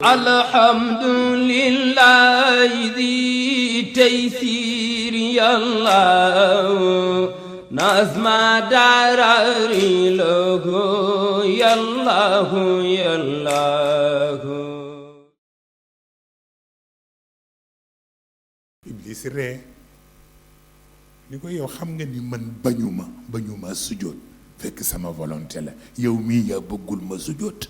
الحمد لله ذي تيسير يالله نظم دراري له يالله يالله. Iblis ree ni ko yow xam nga ni man bañuma sujjóot fekk sama volonté la yow mii yaa bëggul ma sujjóot.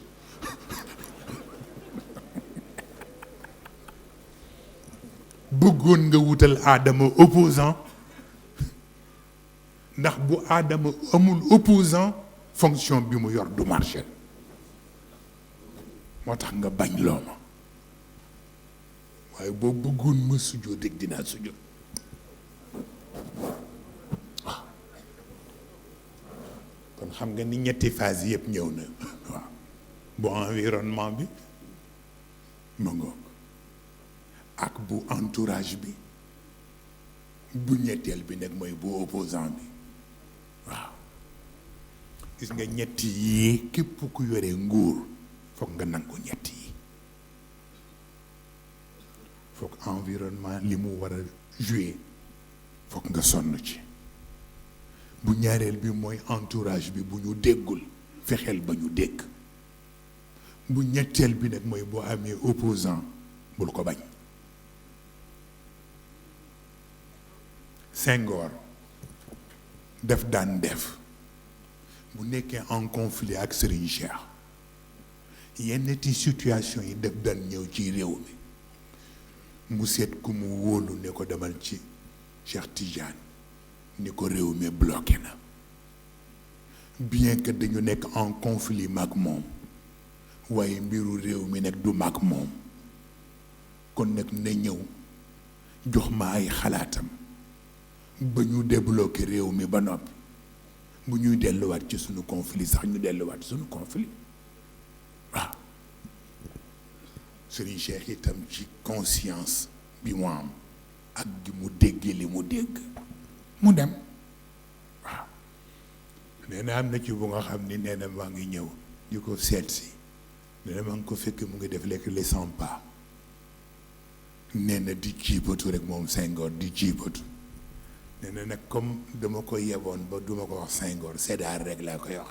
bëggoon nga wutal aadama opposant ndax bu aadama amul opposant fonction bi mu yor du marché moo tax nga bañ loo ma waaye boo bëggoon ma sujjóot rek dinaa sujjóot waaw kon xam nga ni ñetti phase yëpp ñëw na waaw bu environnement bi ma ngoog ak bu entourage bi bu ñetteel bi nag mooy bu opposant bi waaw gis nga ñetti yii képp ku yore nguur foog nga nangu ñetti yi foog environnement li mu war a jouer foog nga sonn ci bu ñaareel bi mooy entourage bi bu ñu déggul fexeel ba ñu dégg bu ñetteel bi nag mooy boo amee opposant bul ko bañ. Senghor daf daan def bu nekkee en conflit ak Serigne Cheikh yenn ti situation yi daf daan ñëw ci réew mi mu seet ku mu wóolu ne ko demal ci Cheikh Tidiane ni ko réew mi bloqué na bien que dañu nekk en conflit mag moom waaye mbiru réew mi nag du mag moom kon nag na ñëw jox ma ay xalaatam ba ñu débloqué réew mi ba noppi bu ñuy delluwaat ci sunu conflit sax ñu delluwaat sunu conflit waaw Serigne Cheikh itam ci conscience bi mu am ak gi mu déggee li mu dégg mu dem waaw nee na am na ci bu nga xam ni nee na maa ngi ñëw di ko seet si nee na maa ngi ko fekk mu ngi def lekk les 100 pas nee na di jiibatu rek moom Senghor di jiibatu nee na nag comme dama ko yeboon ba duma ko wax Senghor Sédar rek laa koy wax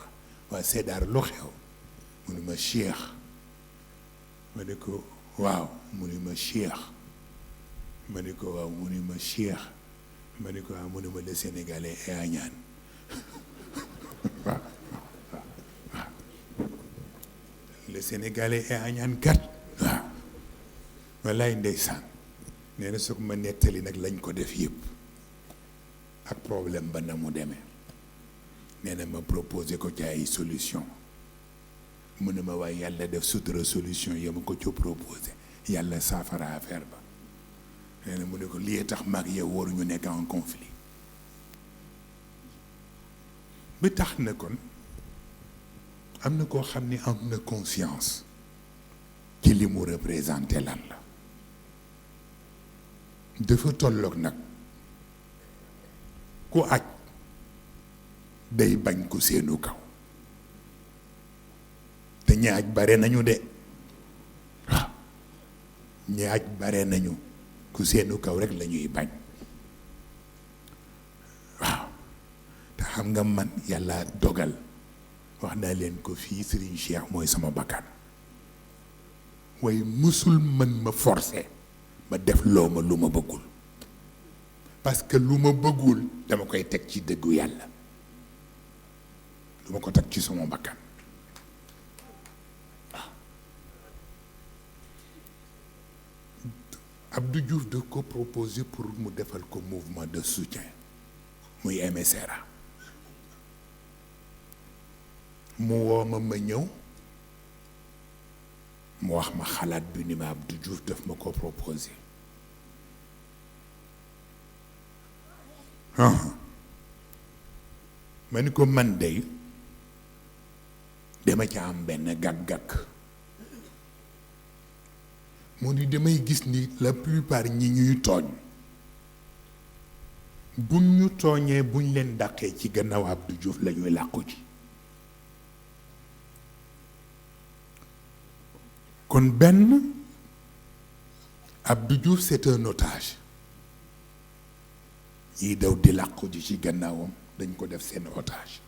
waaye Sédar lu xew mu ni ma Cheikh ma ne ko waaw mu ni ma Cheikh ma ne ko waaw mu ni ma Cheikh ma ne ko waaw mu ni ma le Sénégalais est añaan waaw waaw le Sénégalais est añaan kat waaw wallaay ndeysaan nee na su ko ma nettali nag lañ ko def yëpp ak problème ba na mu demee nee na ma proposé ko ci ay solution mu ne ma waaye yàlla def sutura solution ya ma ko ci proposé yàlla saafara affaire ba nee na mu ne ko lii tax mag yow waruñu nekk en conflit bi tax na kon am na koo xam ni am na conscience ci li mu représenté lan la dafa tolloog nag ku aj day bañ ku seenu kaw te ñi aj bare nañu de waaw ñi aj bare nañu ku seenu kaw rek la ñuy bañ waaw te xam nga man yàlla dogal wax naa leen ko fii Serigne Cheikh mooy sama bakkan waaye mësul mën ma forcer ma def loo ma lu ma bëggul parce que lu ma bëggul dama koy teg ci dëggu yàlla du ma ko teg ci sama bakkan waaw Abdou Diouf da ko proposé pour mu defal ko mouvement de soutien muy MSRA mu woo ma ñëw mu wax ma xalaat bi ni ma Abdou Diouf daf ma ko proposé ma ni ko man dey dama ca am benn gàgg-gàgg mu ni damay gis ni la plupart ñi ñuy tooñ buñ ñu tooñee buñ leen dàqee ci gannaaw Abdou Diouf la ñuy làqu ci kon benn Abdou Diouf c'est un otage ñiy daw di làqu ji ci gannaawam dañ ko def seen otage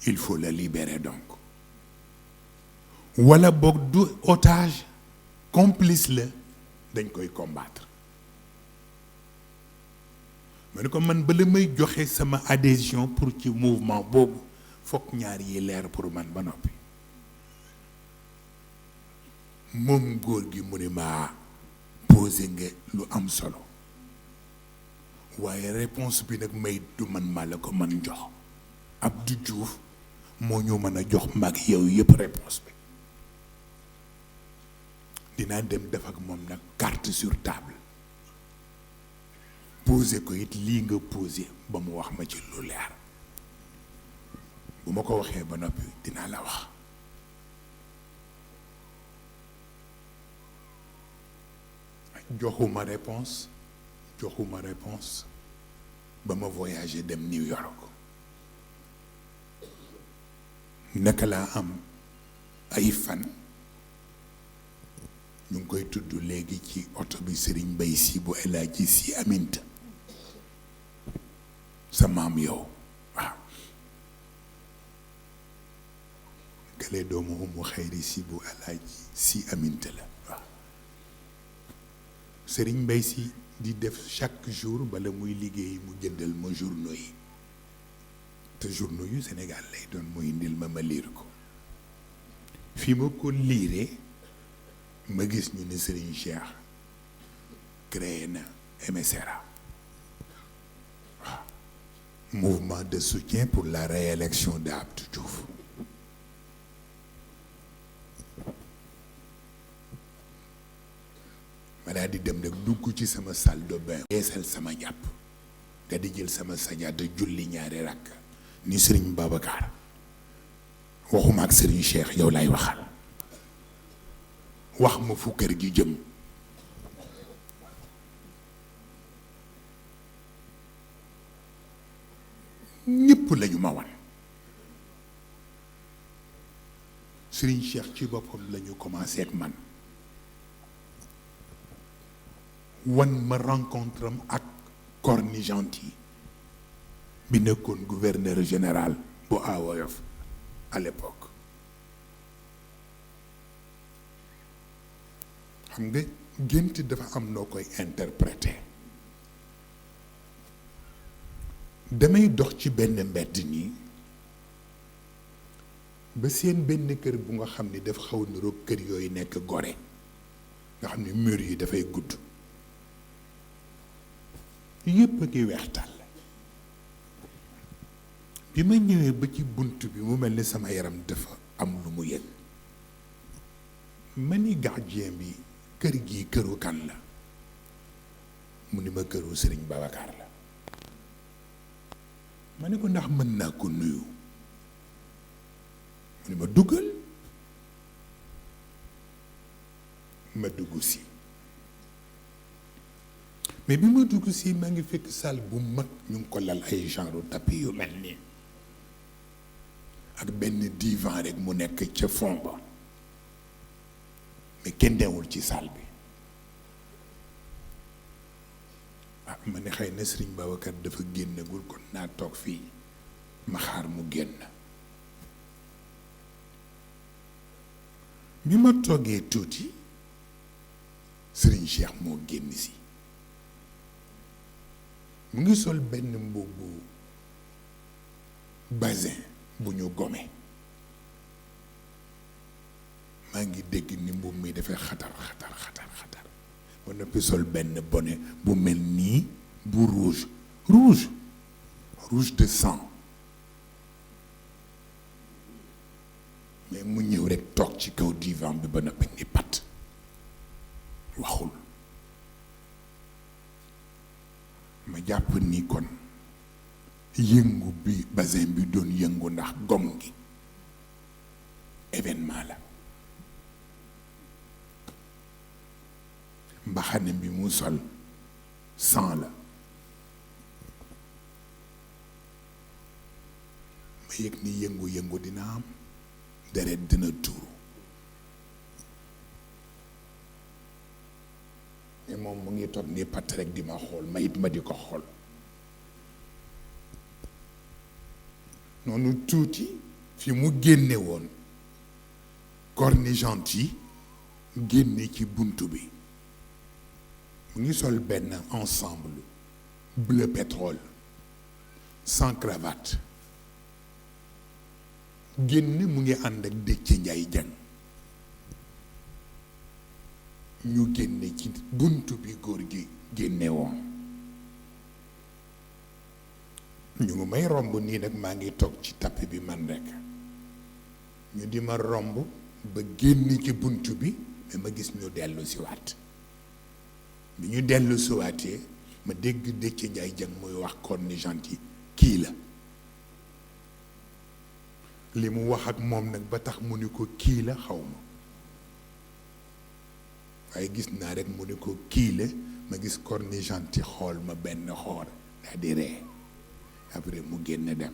il faut le libérer donc wala boog du otage complice la dañ koy combattre ma ne ko man bala may joxe sama adhésion pour ci mouvement boobu fokk ñaar yi leer pour man ba noppi moom góor gi mu ne ma posé nga lu am solo waaye réponse bi nag may du man maa la ko man jox Abdou Diouf moo ñu mën a jox mag yow yëpp réponse bi dinaa dem def ak moom nag carte sur table posé ko it lii nga posé ba mu wax ma ci lu leer bu ma ko waxee ba noppi dinaa la wax joxuma réponse ba ma voyagé dem New York naka laa am ay fan ñu ngi koy tudd léegi ci oto bi Serigne Mbaye Sy bu El Hadji Sy Aminta sa maam yow waaw kële doomu Umu Xayri Sy bu El Hadji Sy Aminta la waaw Serigne Mbaye Sy di def chaque jour bala muy liggéey mu jëndal ma journaux yi te journaux yu Sénégal lay doon muy indil ma liir ko fi ma ko liiree ma gis ñu ne Serigne Cheikh créé na MSRA waaw mouvement de soutien pour la réélection d'Abdou Diouf ma daal di dem nag dugg ci sama salle de bain yeesal sama jàpp nga di jël sama sajaada julli ñaari rakk ni Serigne Babacar waxuma ak Serigne Cheikh yow lay waxal wax ma fu kër gi jëm ñépp lañu ma wan Serigne Cheikh ci boppam lañu commencé ak man wan ma rencontre am ak Corny Gentil bi nekkoon gouverneur général bu AOF à l'époque xam nga gént dafa am noo koy interpréter damay dox ci benn mbedd nii ba seen benn kër bu nga xam ni dafa xaw niroog kër yooyu nekk Gorée nga xam ni mur yi dafay gudd yépp a ngi weextal bi ma ñëwee ba ci bunt bi mu mel ni sama yaram dafa am lu mu yëg ma ni gardien bi kër gi këru kan la mu ni ma këru Serigne Babacar la ma ne ko ndax mën naa ko nuyu mu ni ma duggal ma dugg si mais bi ma dugg si maa ngi fekk salle bu mag ñu ngi ko lal ay genre tapis yu mel nii ak benn divan rek mu nekk ca fond ba mais kenn deewul ci salle bi ah ma ne xëy na Serigne Babacar dafa génnagul kon naa toog fii ma xaar mu génn bi ma toogee tuuti Serigne Cheikh moo génn si mu ngi sol benn mbubbu basin bu ñu gome maa ngi dégg ni mbubb mi dafay xatar ba noppi sol benn bonnet bu mel nii bu rouge de sang mais mu ñëw rekk toog ci kaw divan bi ba noppi ni pat waxul ma jàpp ni kon yëngu bi basin bi doon yëngu ndax gom gi événement la mbaxane bi mu sol sang la ma yëg ni yëngu-yëngu dina am deret dina tuuru moom mu ngi toog ni patt rek di ma xool ma it ma di ko xool noonu tuuti fi mu génne woon corne gentil génne ci buntu bi mu ngi sol benn ensemble bleu pétrole sans cravate génn mu ngi ànd ak Déthié Ndiaye Dieng ñu génne ci buntu bi góor gi génne woon ñu ngi may romb nii nag maa ngi toog ci tapis bi man rekk ñu di ma romb ba génn ci buntu bi mais ma gis ñu dellu si waat bi ñu dellu si waatee ma dégg Déthié Ndiaye Dieng muy wax corne gentil kii la li mu wax ak moom nag ba tax mu ni ko kii la xaw ma waaye gis naa rek mu ni ko kii la ma gis corne gentil xool ma benn xoor daa di ree après mu génn dem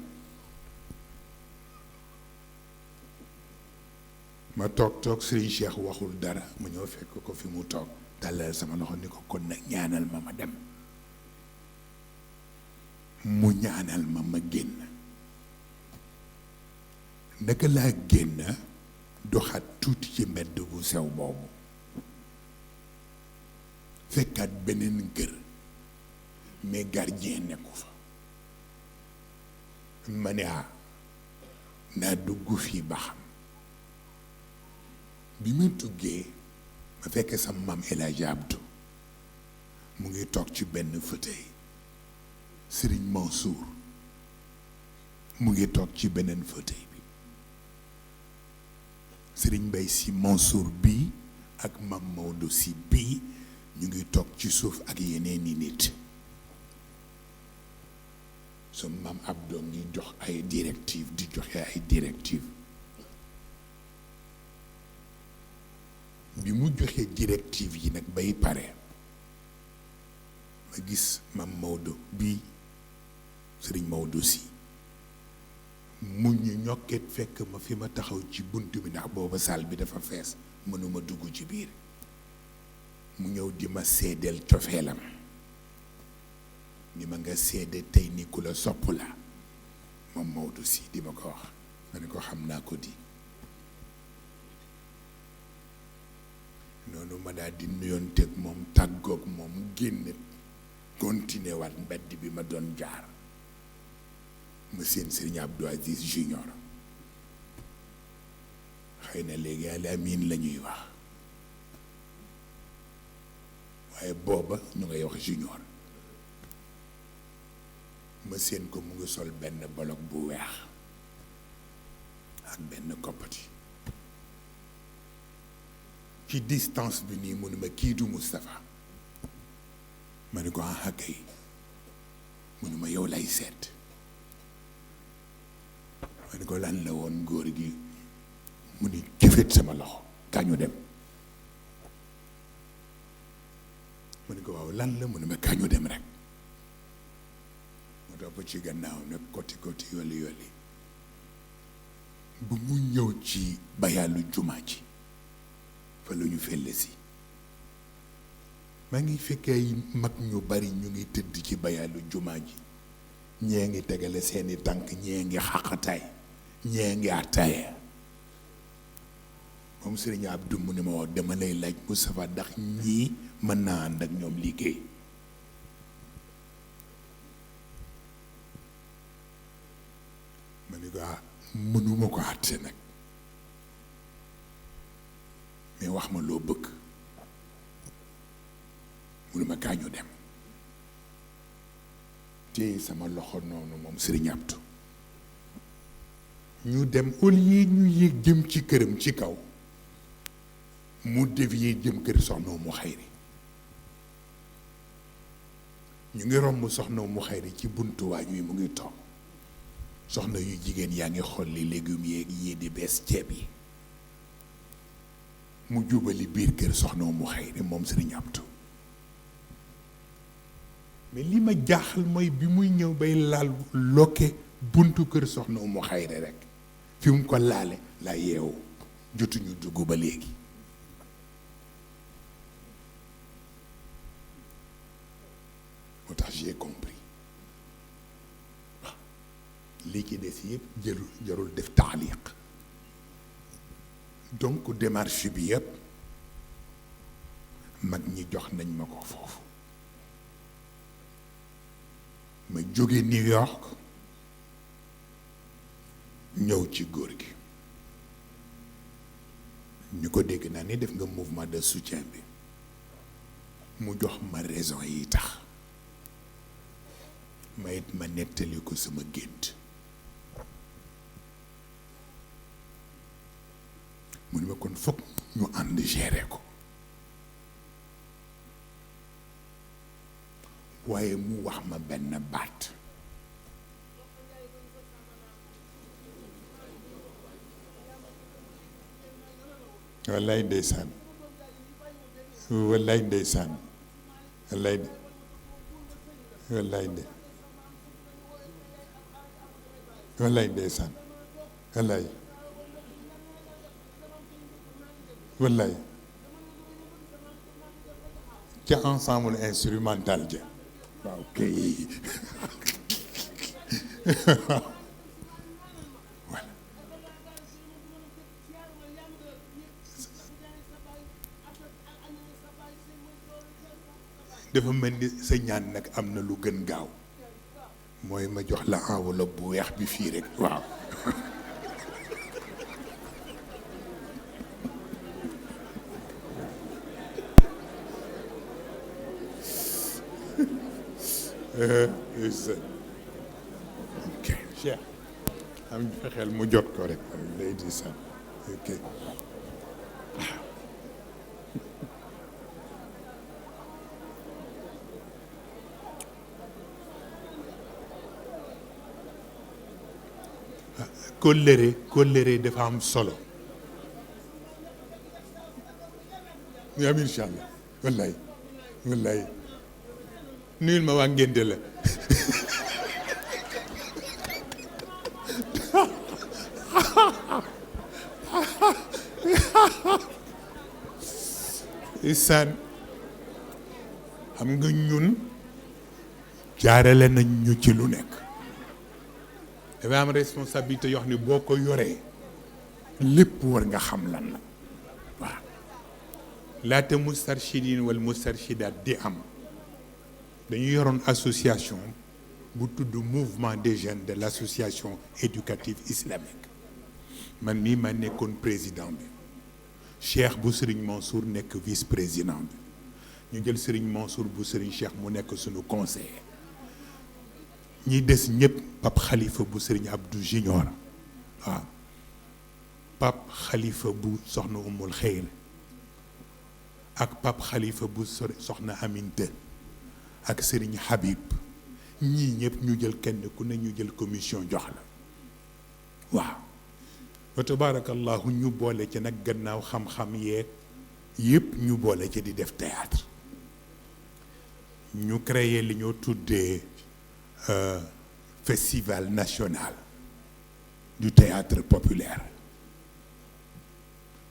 ma toog Serigne Cheikh waxul dara ma ñëw fekk ko fi mu toog tàllal sama loxo ni ko kon nag ñaanal ma dem mu ñaanal ma génn naka laa génn doxaat tuuti ci mbedd bu sew boobu fekkaat beneen kër mais gardien nekku fa ma ne naa dugg fii ba xam bi ma duggee ma fekk sama maam El Hadj Abdou mu ngi toog ci benn fauteuil Serigne Mansour mu ngi toog ci beneen fauteuil bi Serigne Mbaye Sy Mansour bii ak Mam Maodo Sy bii ñu ngi toog ci suuf ak yeneeni nit su maam Abdou ngi jox ay directive di joxe ay directive bi mu joxe directive yi nag bay pare ma gis Mam Maodo bii Serigne Maodo Sy mu ñu ñokket fekk ma fi ma taxaw ci bunt bi ndax booba saal bi dafa fees mënuma dugg ci biir mu ñëw di ma seedeel cofeelam ni ma nga seede tey ni ku la sopp la moom Maodo Sy di ma ko wax ma ne ko xam naa ko di noonu ma daal di nuyoonteeg moom tàggoog moom génn continué waat mbedd bi ma doon jaar ma seen Serigne Abdou Aziz Junior xëy na léegi Al Amin la ñuy wax waaye booba ñu ngay wax Junior ma seen ko mu ngi sol benn bolok bu weex ak benn koppati ci distance bi nii mu ne ma kii du Moustapha ma ne ko kay mu ne ma yow lay seet ma ne ko lan la woon góor gi mu ni jëfet sama loxo kaa ñu dem ma ne ko waaw lan la mu ne ma kaa ñu dem rek ma topp ci gannaaw nag côté yolli bu mu ñëw ci bayaalu jumaa ji fa la ñu fell si maa ngi fekkee mag ñu bari ñu ngi tëdd ci bayaalu jumaa ji ñee ngi tegale seeni tànk ñee ngi xaqataay ñee ngi attaaya moom Serigne Abdou mu ne ma wax dama lay laaj Moustapha ndax ñii mën naa ànd ak ñoom liggéey ma ni ko mënuma ko àtte nag mais wax ma loo bëgg mu ne ma kaa ñu dem téye sama loxo noonu moom Serigne Abdou ñu dem au lieu ñu yéeg jëm ci këram ci kaw mu dévier jëm kër soxna mu xayri ñu ngi romb soxna mu xayri ci buntu waañ wi mu ngi toog soxna yu jigéen yaa ngi xolli légumes yeeg yii di bees ceeb yi mu jubali biir kër soxna mu xayri moom Serigne Abdou mais li ma jaaxal mooy bi muy ñëw bay laal loke buntu kër soxna mu xayri rek fi mu ko laale la yeewu jotuñu dugg ba léegi sax j'ai compris waaw lii ci des yëpp jarul def taaliq donc démarche bi yëpp mag ñi jox nañ ma ko foofu ma jóge New York ñëw ci góor gi ñu ko dégg naa ni def nga mouvement de soutien bi mu jox ma raison yi tax ma it ma nettali ko sama gént mu ne ma kon foog ñu ànd gérer ko waaye mu wax ma benn baat wallaay ndeysaan wallaay ndeysaan wallaay wallaay wallaay ndeysaan wallaay wallaay ca ensemble instrumental ja waaw kay voilà dafa mel ni sa ñaan nag am na lu gën gaaw mooy ma jox la enveloppe bu weex bi fii rek waaw ok Cheikh am fexeel mu jot ko rek lay di san ok kóllëre dafa am solo am incha allah wallaay wallaay nuyul ma waa ngénte la isaan xam nga ñun jaarale nañ ñu ci lu nekk dafa am responsabilité yoo xam ne boo ko yoree lépp war nga xam lan la waaw laata mustarshidin wal mustarshidaat di am dañu yoroon association bu tudd mouvement des jeunes de l'association éducative islamique man mii ma nekkoon président bi Cheikh bu Serigne Mansour nekk vice président bi ñu jël Serigne Mansour bu Serigne Cheikh mu nekk suñu conseiller ñi des ñëpp Pape Khalifa bu Serigne Abdou Junior waaw Pape Khalifa bu soxna Umul Xeyr ak Pape Khalifa bu soxna Aminte ak Serigne Habib ñii ñëpp ñu jël kenn ku ne ñu jël commission jox la waaw wa tabarakallahu ñu boole ci nag gannaaw xam-xam yeeg yëpp ñu boole ci di def théâtre ñu créé li ñoo tuddee festival national du théâtre populaire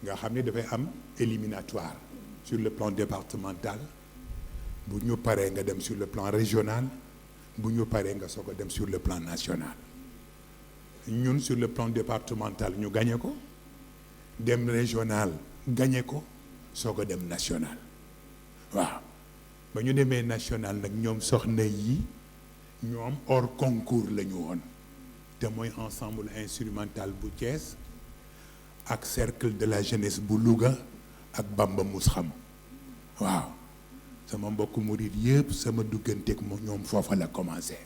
nga xam ne dafay am éliminatoire sur le plan départemental bu ñu paree nga dem sur le plan régional bu ñu paree nga soog a dem sur le plan national ñun sur le plan départemental ñu gagné ko dem régional gagné ko soog a dem national waaw ba ñu demee national nag ñoom soxna yi ñoom hors concours la ñu woon te mooy ensemble instrumental bu Thiès ak cercle de la jeunesse bu Louga ak Bamba Mus xam waaw sama mbokku murid yëpp sama dugganteeg mo ñoom foofa la commencé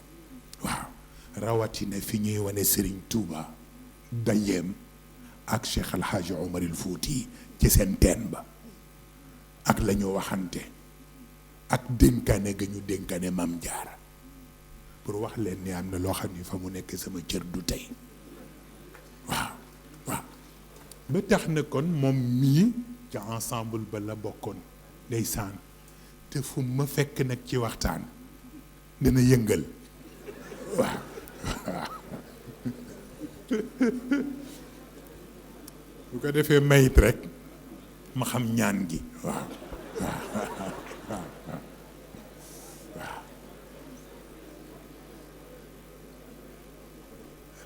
waaw rawatina fi ñuy wane Serigne Touba dayeem ak Cheikh El Hadj Omar El Fouti ci seen teen ba ak la ñu waxante ak dénkaane ga ñu dénkaane Mam Jaara pour wax leen ni am na loo xam ni fa mu nekk sama cër du tey waaw waaw ba tax na kon moom mii ca ensemble ba la bokkoon ndeysaan te fu ma fekk nag ci waxtaan dana yëngal waaw bu ko defee mayit rek ma xam ñaan gi waaw waaw waaw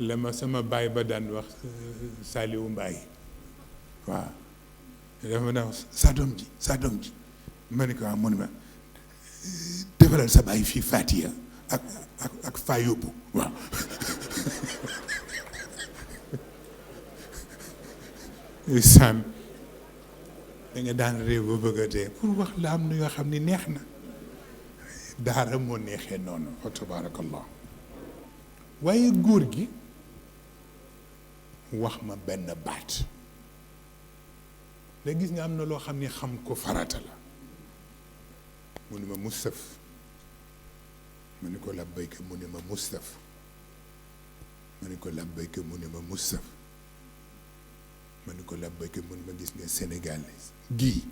la ma sama baay ba daan wax Saliou Mbaye waaw dafa ma daan wax sa doom ji ma ne ko waaw mu ne ma defalal sa baay fii Fatiha ak faa yóbbu waaw saan da nga daan réew ba bëgg a dee pour wax la am na yoo xam ni neex na daara moo neexee noonu fa tabaarakallah waaye góor gi wax ma benn baat da gis nga am na loo xam ni xam ko farata la mu ne ma Mustaf ma ne ko labbayka mu ne ma Mustaf ma ne ko labbayka mu ne ma Mustaf ma ne ko labbayka mu ne ma gis nga Sénégal gii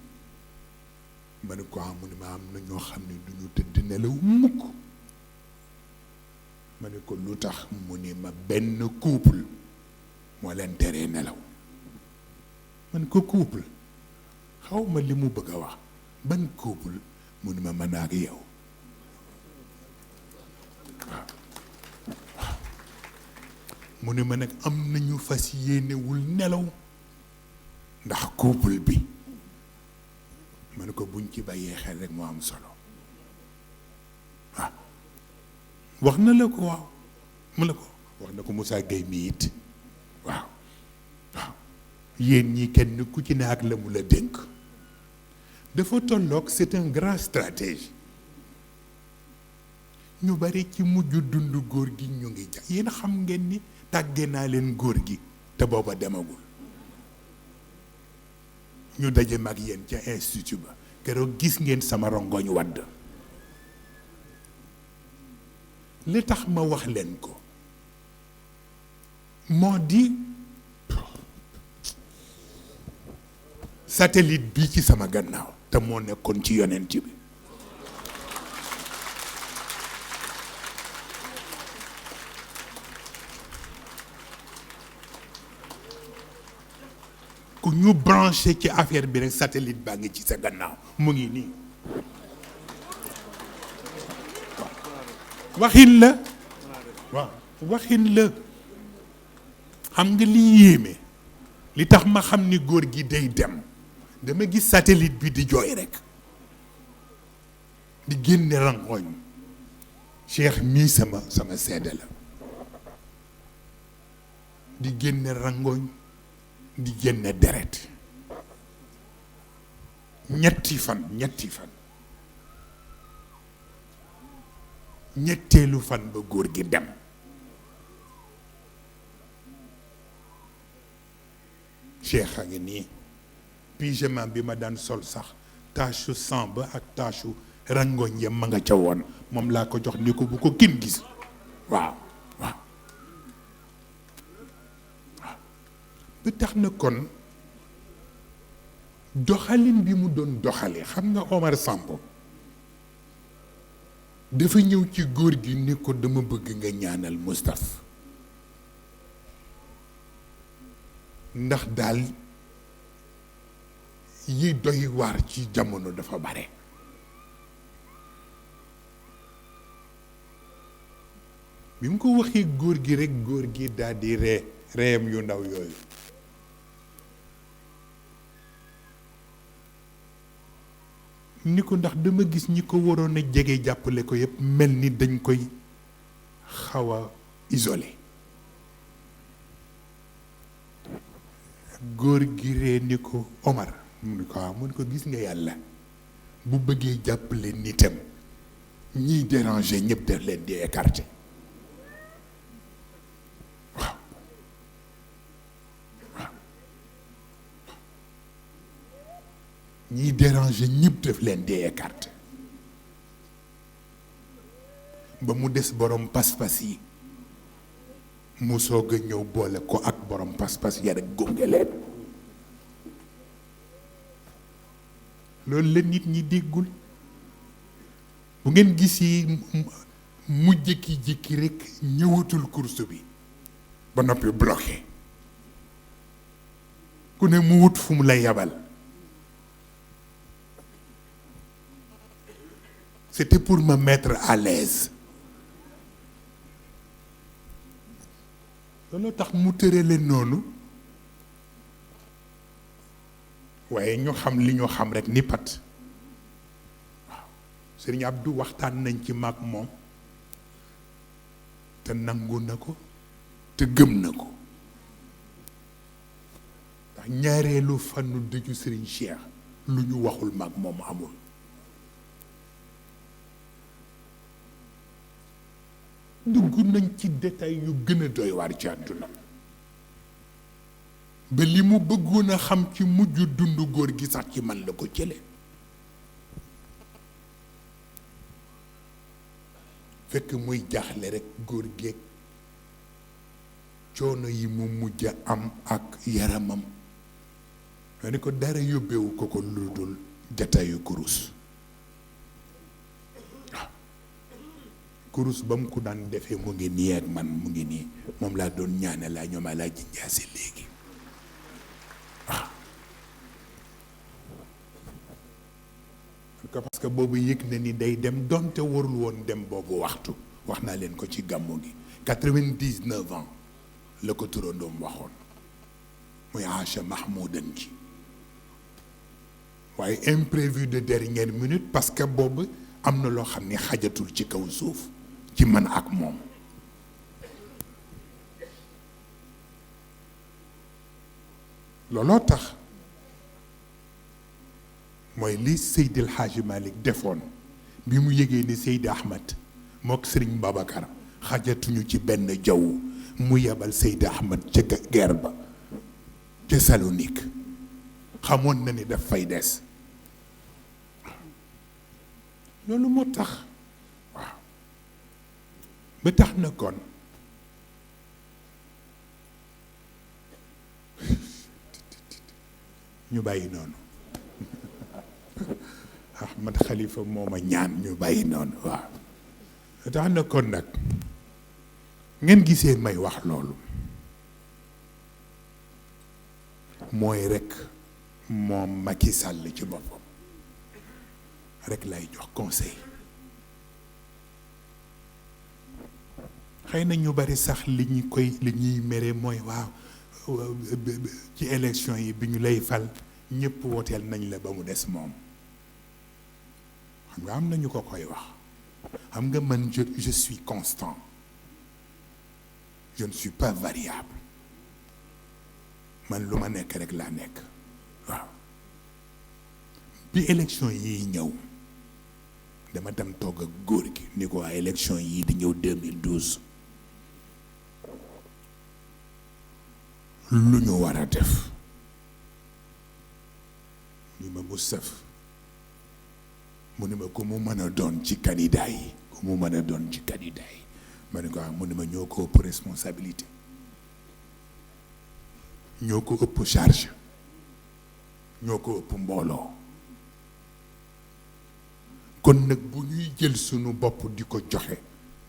ma ne ko mu ne ma am na ñoo xam ne du ñu tëdd nelaw mukk ma ne ko lu tax mu ne ma benn couple moo leen teree nelaw ma ne ko couple xaw ma li mu bëgg a wax ban couple mu ne ma mën ak yow waaw mu ne ma nag am nañu fas yéenewul nelaw ndax couple bi ma ne ko buñ ci bàyyee xel rek moo am solo waaw wax na la ko waaw mu la ko wax na ko Moussa Gueye mi it waaw yéen ñi kenn ku ci ne ak la mu la dénk dafa tolloog c'est un grand stratège ñu bari ci mujj dund góor gi ñu ngi ja yéen xam ngeen ni tàgge naa leen góor gi te booba demagul ñu daje mag yéen ca institut ba keroog gis ngeen sama rongoñ wadd li tax ma wax leen ko moo di satellite bi ci sama gannaaw te moo nekkoon ci yonent bi ku ñu branché ci affaire bi rek satellite baa ngi ci sa gannaaw mu ngi nii waxin la waaw waxin la xam nga li yéeme li tax ma xam ni góor gi day dem dama gis satellite bi di jooy rek di génne rangooñ Cheikh mii sama seede la di génne rangooñ di génne deret ñetti fan ñetteelu fan ba góor gi dem Cheikh a ngi nii pyjama bi ma daan sol sax tache sang ba ak tache rangoñ ya ma nga ca woon moom laa ko jox ni ko bu ko kenn gis waaw ba tax na kon doxalin bi mu doon doxale xam nga Omar Samb dafa ñëw ci góor gi ni ko dama bëgg nga ñaanal Moustapha ndax daal yi doy waar ci jamono dafa bare bi mu ko waxee góor gi rekk góor gi daal di reeyam yu ndaw yooyu ni ko ndax dama gis ñi ko waroon a jege jàppale ko yépp mel ni dañ koy xaw a isolé góor gi ree ni ko Omar mu ni ko waaw mu ni ko gis nga yàlla bu bëggee jàppale nitam ñiy déranger ñëpp daf leen di écarter waaw ñiy déranger ñëpp daf leen di écarter ba mu des borom pas-pas yi mu soog a ñëw boole ko ak borom pas-pas ya rek gunge leen loolu la nit ñi déggul bu ngeen gis yi mu jékki-jékki rek ñëwatul course bi ba noppi bloqué ku ne mu wut fu mu la yabal c'était pour me mettre à l'aise looloo tax mu tërale noonu waaye ñu xam li ñu xam rek ni pat waaw Sëriñ Abdou waxtaan nañ ci maag moom te nangu na ko te gëm na ko ndax ñaareelu fanu dëju Sëriñ Cheikh lu ñu waxul maag moom amul dugg nañ ci détail yu gën a doy waar ci àdduna ba li mu bëggoon a xam ci mujj dundu góor gi sax ci man la ko jële fekk muy jaaxle rekk góor geeg coono yi mu mujj am ak yaramam ma ni ko dara yóbbewu ko lu dul jataayu kurus waaw kurus ba mu ko daan defee mu ngi nii ak man mu ngi nii moom laa doon ñaane laa ñoom laa ji njaase léegi waaw parce que boobu yëg na ni day dem donte warul woon dem boobu waxtu wax naa leen ko ci gàmmu gi 99 ans la ko turandoom waxoon muy Acha Mahmoudan ji waaye imprévu de dernière minute parce que boobu am na loo xam ni xajatul ci kaw suuf ci man ak moom looloo tax mooy li Seydi El Hadji Malick defoon bi mu yëgee ni Seydi Ahmed mook Sëriñ Babacar xajatuñu ci benn jaww mu yebal Seydi Ahmed ca guerre ba ca Salonique xamoon na ni daf fay des loolu moo tax waaw ba tax na kon ñu bàyyi noonu Ahmed Khalifa mooma ñaan ñu bàyyi noonu waaw ba tax na kon nag ngeen gisee may wax loolu mooy rekk moom Macky Sall ci boppam rekk lay jox conseil xëy na ñu bari sax li ñuy mere mooy waaw ci élection yi bi ñu lay fal ñëpp wooteel nañ la ba mu des moom xam nga am na ñu ko koy wax xam nga man je suis constant je ne suis pas variable man lu ma nekk rek laa nekk waaw bi élection yii ñëw dama dem togg ak góor gi ni ko waa élection yii di ñëw 2012 lu ñu war a def ni ma mu sëf mu ni ma ku mu mën a doon ci candidat yi ku mu mën a doon ci candidat yi ma ne ko mu ni ma ñoo ko ëpp responsabilité ñoo ko ëpp charge ñoo ko ëpp mbooloo kon nag bu ñuy jël sunu bopp di ko joxe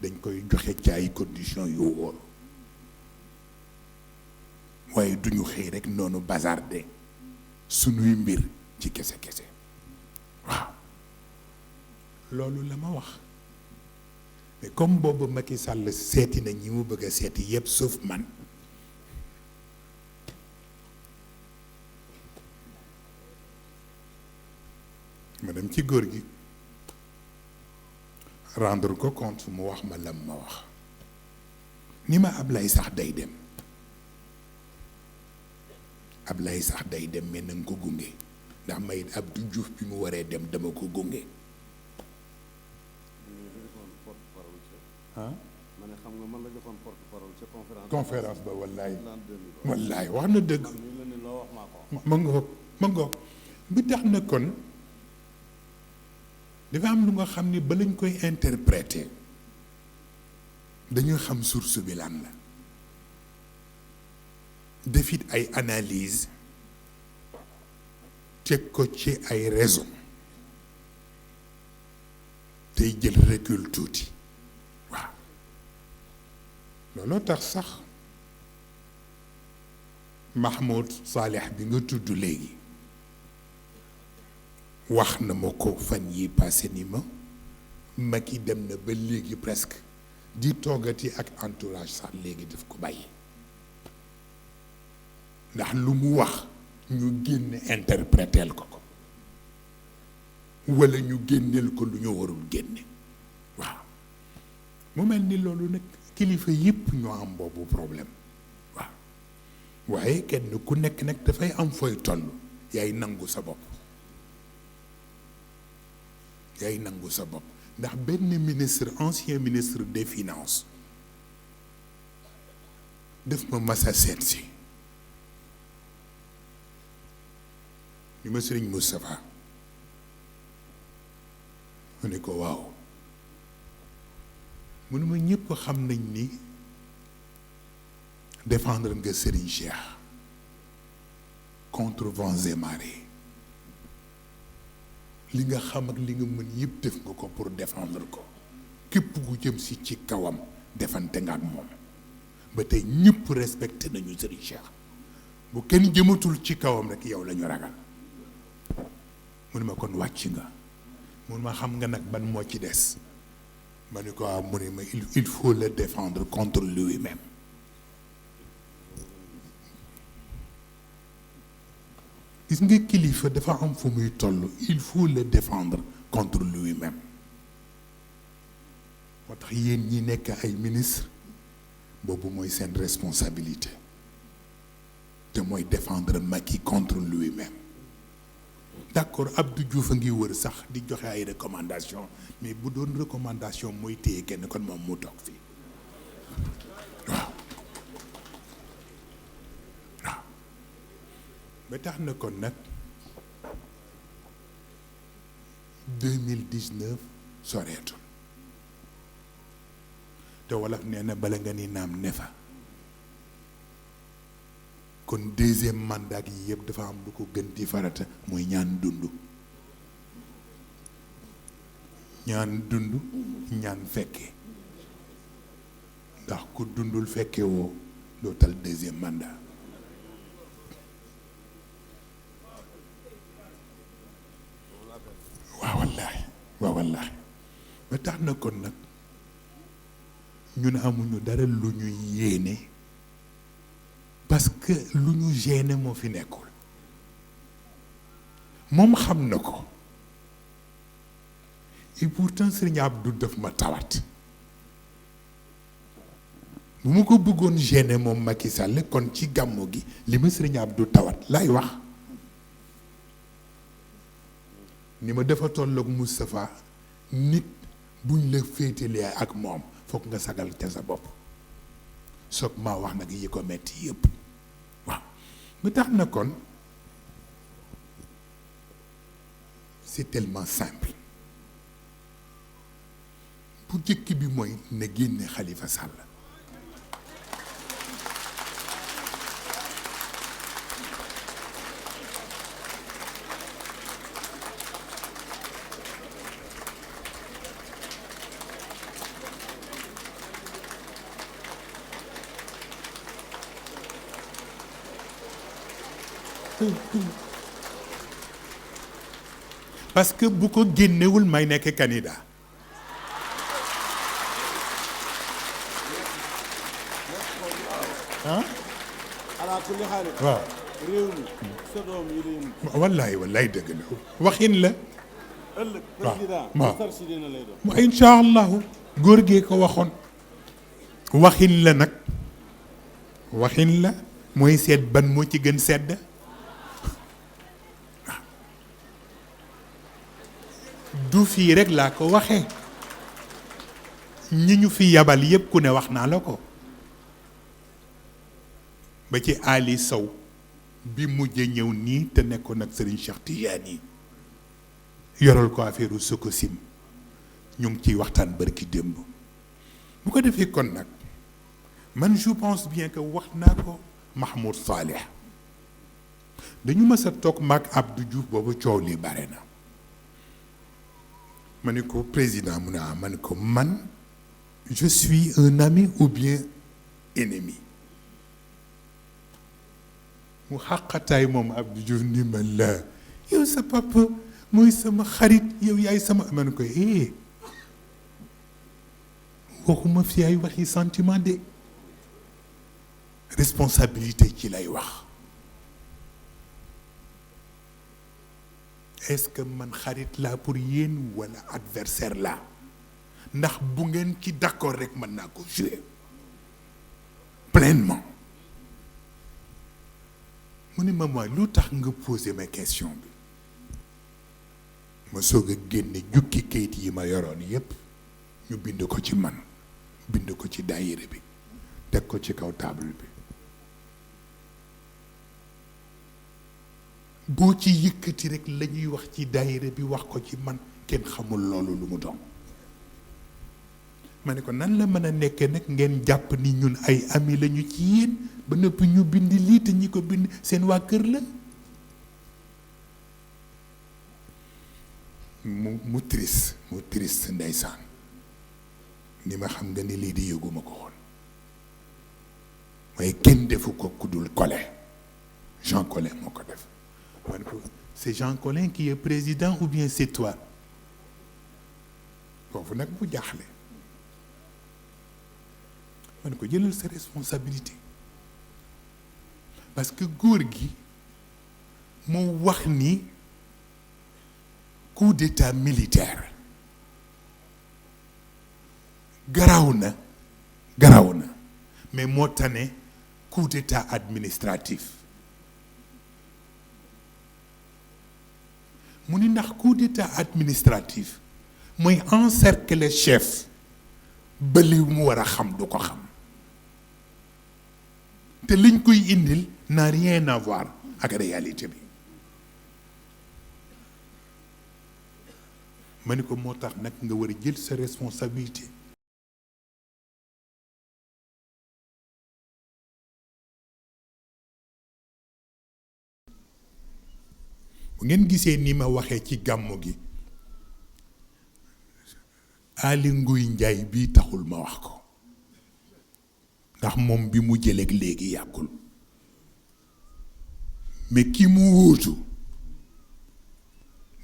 dañ koy joxe ci ay conditions yu wóor waaye duñu xëy rek noonu bazarde sunuy mbir ci kese waaw loolu la ma wax mais comme boobu Macky Sall seeti na ñi mu bëgg a seeti yépp sauf man ma dem ci góor gi rendre ko compte mu wax ma lam ma wax ni ma Ablaye sax day dem Ablaye sax day dem mais na nga ko gunge ndax may Abdou Diouf bi mu waree dem dama ko gunge ah ma ne xam nga man la joxoon porte-parole ca conférence ba wallaay wax na dëgg ma ngoog bi tax na kon dafa am lu nga xam ni ba lañ koy interpréter dañuy xam source bi lan la defit ay analyse teg ko ci ay raison tey jël recul tuuti waaw looloo tax sax Mahmoud Saleh bi nga tudd léegi wax na ma ko fan yi passé ni ma Macky dem na ba léegi presque di toogati ak entourage sax léegi daf ko bàyyi ndax lu mu wax ñu génne interpréteel ko walla ñu génneel ko lu ñu warul génne waaw mu mel ni loolu nag kilifa yépp ñoo am boobu problème waaw waaye kenn ku nekk nag dafay am fooy toll yaay nangu sa bopp ndax benn ministre ancien ministre des finances def ma masa seet si ni ma Sëriñ Moustapha mu ne ko waaw mu ne ma ñëpp xam nañ ni défendre nga Serigne Cheikh contre vents et marées li nga xam ak li nga mën yëpp def nga ko pour défendre ko képp ku jëm si ci kawam defante nga ak moom ba tey ñëpp respecté nañu Serigne Cheikh bu kenn jëmatul ci kawam rek yow la ñu ragal mu ne ma kon wàcc nga mu ne ma xam nga nag ban moo ci des ma ne ko mu ne ma il faut le défendre contre lui-même gis nga kilifa dafa am fu muy toll il faut le défendre contre lui-même moo tax yéen ñi nekk ay ministre boobu mooy seen responsabilité te mooy défendre Macky contre lui-même d'accord Abdou Diouf a ngi wër sax di joxe ay recommandation mais bu doon recommandation mooy téye kenn kon moom mu toog fii waaw ba tax na kon nag 2019 soreetul te wolof nee na bala nga ni naam ne fa kon deuxième mandat yi yëpp dafa am lu ko gën di farata mooy ñaan dund ñaan fekke ndax ku dundul fekke woo doo tal deuxième mandat waaw wallaahi ba tax na kon nag ñun amuñu dara lu ñuy yéene parce que lu ñu gêné moo fi nekkul moom xam na ko et pourtant Serigne Abdou daf ma tawat bu ma ko bëggoon gêné moom Macky Sall kon ci gàmmu gi li ma Serigne Abdou tawat laay wax ni ma dafa tolloog Moustapha nit buñ la féetalee ak moom foog nga sagal ca sa bopp soog maa wax nag yi ko metti yëpp waaw mu tax na kon c'est tellement simple bu jëkk bi mooy na génne Khalifa Sall parce que bu ko génnewul may nekk candidat ah ala kulli xaal waaw réew mi sa doom yi lay mujj wallaay dëgg la waxin la ëllëg président waaw sarsi dina lay doon mu insha allahu góor gee ko waxoon waxin la nag waxin la mooy seet ban moo ci gën sedd du fii rek laa ko waxee ñi ñu fi yabal yépp ku ne wax naa la ko ba ci Ali Sow bi mujj ñëw nii te nekkoon ak Serigne Cheikh Tidiane yi yoral ko affaire Sococim ñu ngi ciy waxtaan barki démb bu ko defee kon nag man je pense bien que wax naa ko Mahmoud Saleh dañu mës a toog maag Abdou Diouf boobu coow li bare na ma ne ko président mu ne ma ne ko man je suis un ami ou bien ennemi mu xàqataay moom Abdou Diouf ni ma la yow sa papa mooy sama xarit yow yaay sama ma ne ko waxuma fi ay waxi sentiment de responsabilité ci lay wax est-ce que man xarit laa pour yéen walla adversaire laa ndax bu ngeen ci d'accord rek mën naa ko jouer pleinement mu ne ma mooy lu tax nga poser ma question bi ma soog a génne jukki kayit yi ma yoroon yépp ñu bind ko ci man bind ko ci daayira bi teg ko ci kaw table bi boo ci yëkkati rek la ñuy wax ci daayira bi wax ko ci man kenn xamul loolu lu mu doon ma ne ko nan la mën a nekkee nag ngeen jàpp ni ñun ay ami lañu ci yéen ba noppi ñu bind lii te ñi ko bind seen waa kër la mu triste ndeysaan ni ma xam nga ni lii di yëguma ko woon waaye kenn defu ko ku dul Collin Jean Collin moo ko def ma ne ko c'est Jean Collin qui est président ou bien c'est toi foofu nag bu jaaxle ma ne ko jëlal sa responsabilité parce que góor gi moo wax ni coup d'état militaire garaaw na mais moo tane coup d'état administratif mu ni ndax coup d'état administratif mooy encercler chef ba li mu war a xam du ko xam te liñ koy indil n'a rien à voir ak réalité bi ma ni ko moo tax nag nga war a jël sa responsabilité bu ngeen gisee ni ma waxee ci gàmmu gi Aly Ngouille Ndiaye bii taxul ma wax ko ndax moom bi mu jëleeg léegi yàggul mais ki mu wuutu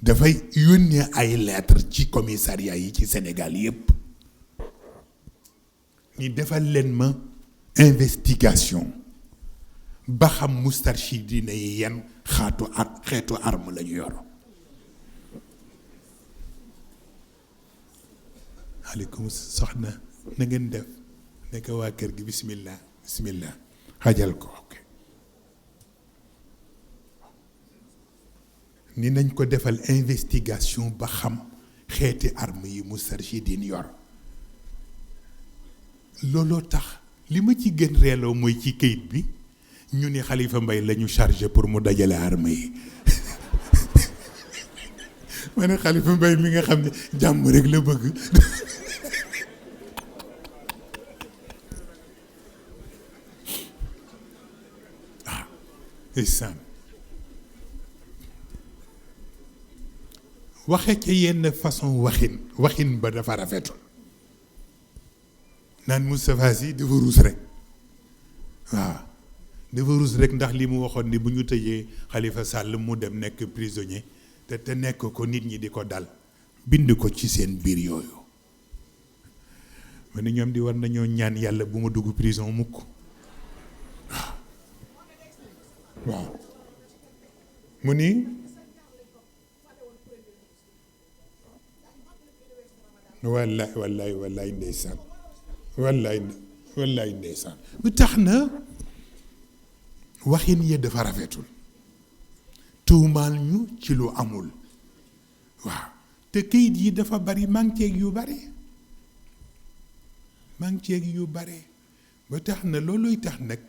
dafay yónnee ay lettre ci commissariat yi ci Sénégal yépp ni defal leen ma investigation ba xam Moustarchidine yi yan xeetu arme la ñu yor aleykum soxna na ngeen def nekk waa kër gi bismillah xajal ko ok ni nañ ko defal investigation ba xam xeeti arme yi Moustarchidine yor looloo tax li ma ci gën reeloo mooy ci kayit bi ñu ni Khalifa Mbaye la ñu chargé pour mu dajale arme yi ma ne Khalifa Mbaye mi nga xam ne jàmm rek la bëgg isaan waxe ca yenn façon waxin ba dafa rafetul naan Moustapha Sy dafa ruus rek waaw dafa ruus rek ndax li mu waxoon ni bu ñu tëjee Khalifa Sall mu dem nekk prisonnier te nekk ko nit ñi di ko dal bind ko ci seen biir yooyu ma ne ñoom di war nañoo ñaan yàlla bu ma dugg prison mukk waaw mu ni wallaay ndeysaan wallaay ndeysaan bu tax na waxin yi dafa rafetul tuumaal ñu ci lu amul waaw te kayit yi dafa bari manqué yu bare ba tax na loolooy tax nag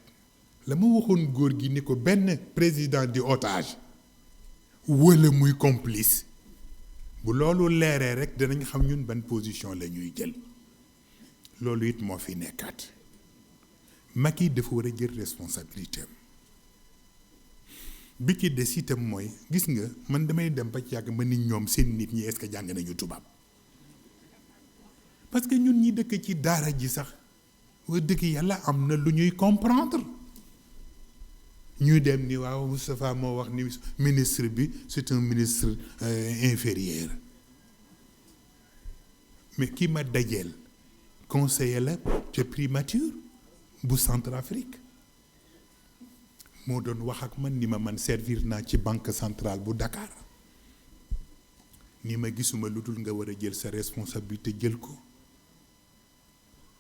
la ma waxoon góor gi ni ko benn président di otage wala muy complice bu loolu leeree rek danañ xam ñun ban position la ñuy jël loolu it moo fi nekkaat Macky dafa war a jël responsabilité am bi ci des itam mooy gis nga man damay dem ba ci yàgg ma nit ñoom seen nit ñi est-ce que jàng nañu tubaab parce que ñun ñi dëkk ci daara ji sax wa dëkk yàlla am na lu ñuy comprendre ñuy dem ni waaw Moustapha moo wax ni ministre bi c'est un ministre inférieur mais ki ma dajeel conseiller la ca primature bu Centrafrique moo doon wax ak man ni ma man servir naa ci banque centrale bu Dakar ni ma gisuma lu dul nga war a jël sa responsabilité jël ko.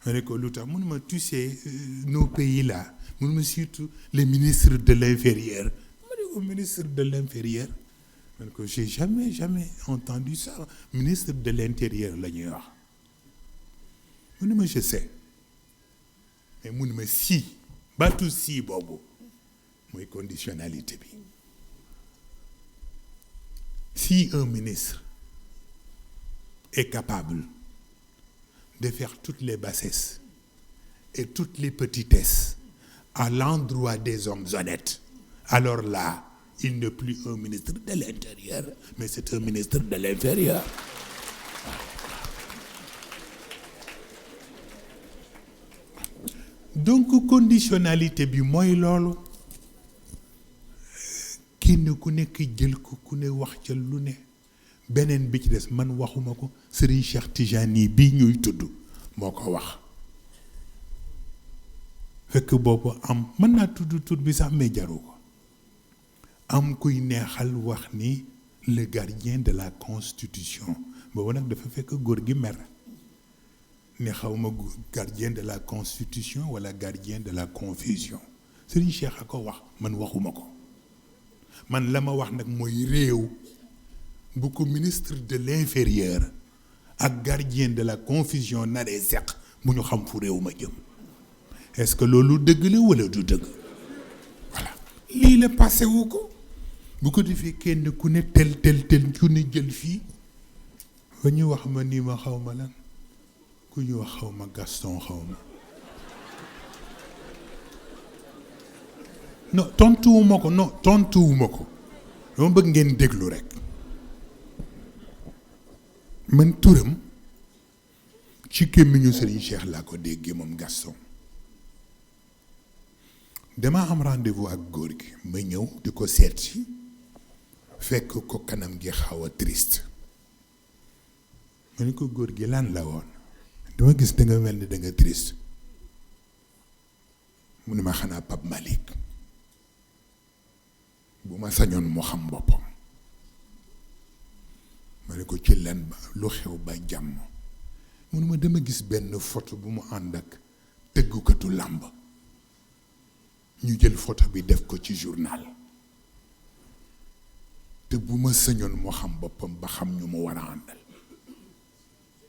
ma ne ko lu tax mun ma tu sais nos pays là mun ma surtout les ministres de l'intérieur. ma ne ko ministre de l'intérieur. ma ne ko j'ai jamais entendu ça ministre de l'intérieur la ñuy wax. mu ne ma je sais mais mu ne ma si baatu si boobu mooy conditionnalité bi. Si un ministre est capable de faire toutes les bassesses et toutes les petitesses à l'endroit des hommes honnêtes, alors là, il n'est plus un ministre de l'intérieur, mais c'est un ministre de l'inférieur. Donc conditionnalité bi mooy loolu. kenn ku nekk jël ko ku ne wax ca lu ne beneen bi ci des man waxuma ko Serigne Cheikh Tijani bii ñuy tudd moo ko wax fekk boobu am mën naa tudd tur bi sax mais jaru ko am kuy neexal wax ni le gardien de la constitution boobu nag dafa fekk góor gi mer ne xawma gardien de la constitution wala gardien de la confusion Serigne Cheikh a ko wax man waxuma ko man la ma wax nag mooy réew bu ko ministre de l'inférieur ak gardien de la confusion naree seq bu ñu xam fu réew ma jëm est-ce que loolu dëgg la wala du dëgg voilà lii la passé wu ko bu ko defee kenn ku ne tel ku ne jël fii ba ñu wax ma ni ma xaw ma lan ku ñu wax xaw ma Gaston xaw ma non tontuwuma ko dama bëgg ngeen déglu rek man turam ci gémmiñu Serigne Cheikh laa ko déggee moom Gaston dama am rendez-vous ak góor gi ma ñëw di ko seet si fekk ko kanam gi xaw a triste ma ne ko góor gi lan la woon dama gis da nga mel ni da nga triste mu ne ma xanaa Pape Malick bu ma sañoon mu xam boppam ma ne ko ci lan ba lu xew ba jàmm mu ne ma dama gis benn photo bu mu ànd ak tëggukatu làmb ñu jël photo bi def ko ci journal te bu ma sañoon mu xam boppam ba xam ñu mu war a àndal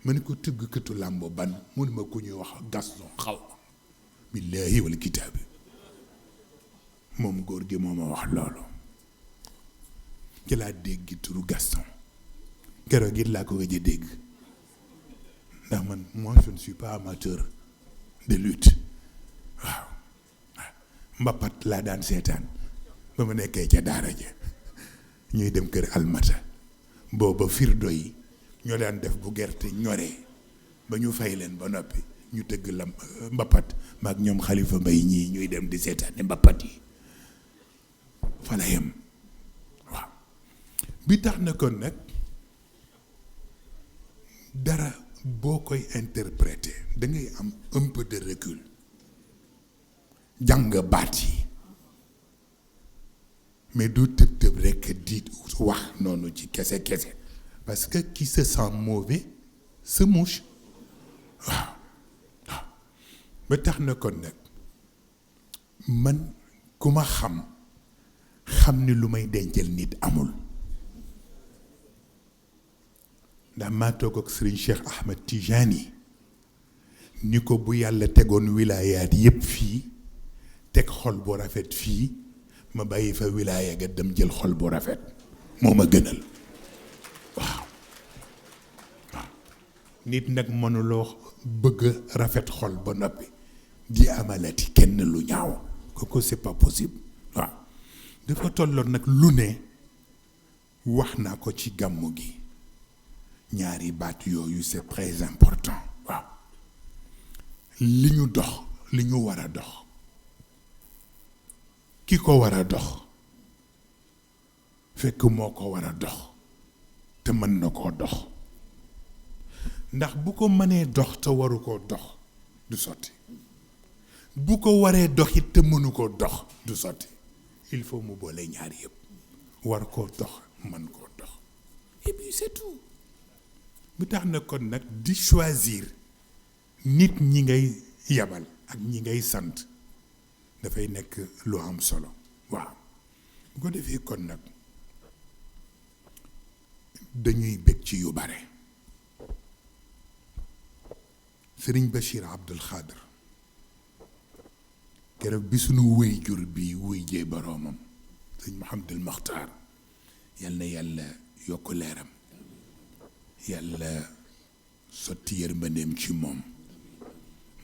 ma ne ko tëggukatu làmb ban mu ne ma ku ñuy wax Gaston xaw ma billaahi wal kitaabi moom góor gi moo ma wax loolu ci laa dégg turu Gaston keroog it laa ko gëj a dégg ndax man moi je ne suis pas amateur de lutte waaw mbapat laa daan seetaan ba ma nekkee ca daara ja ñuy dem kër almata booba firdo yi ñoo daan def bu gerte ñoree ba ñu fay leen ba noppi ñu tëgg la mbapat maag ñoom Xalifa Mbay ñii ñuy dem di seetaani mbapat yi fa la yem waaw bi tax na kon nag dara boo koy interpréter da ngay am un peu de recul jàng baat yi mais du tëb tëb rekk di wax noonu ci kese kese parce que qui se sent mauvais se mouche waaw waaw ba tax na kon nag man ku ma xam ni lu may dencal nit amul ndax maa toog ak Serigne Cheikh Ahmed Tijani ni ko bu yàlla tegoon wilaayaat yépp fii teg xol bu rafet fii ma bàyyi fa wilaaya ga dem jël xol bu rafet moo ma gënal waaw waaw nit nag mënuloo bëgg rafet xol ba noppi di amalati kenn lu ñaaw kooku c'est pas possible waaw dafa tolloon nag lu ne wax naa ko ci gàmmu gi ñaari baat yooyu c'est très important waaw li ñu dox li ñu war a dox ki ko war a dox fekk moo ko war a dox te mën na koo dox ndax bu ko mënee dox te waru koo dox du sotti bu ko waree dox it te mënu koo dox du sotti il faut mu boole ñaar yëpp war koo dox mën koo dox et puis c'est tout. bu tax na kon nag di choisir nit ñi ngay yabal ak ñi ngay sant dafay nekk lu am solo waaw bu ko defee kon nag dañuy bég ci yu bare. Sëriñ Bachir Abdul Xaadir keroog bi sunu wéy jur bi wuy jee boroomam sëñ Mouhamadul Maxtaar yal na yàlla yokk leeram yàlla sotti yërmandeem ci moom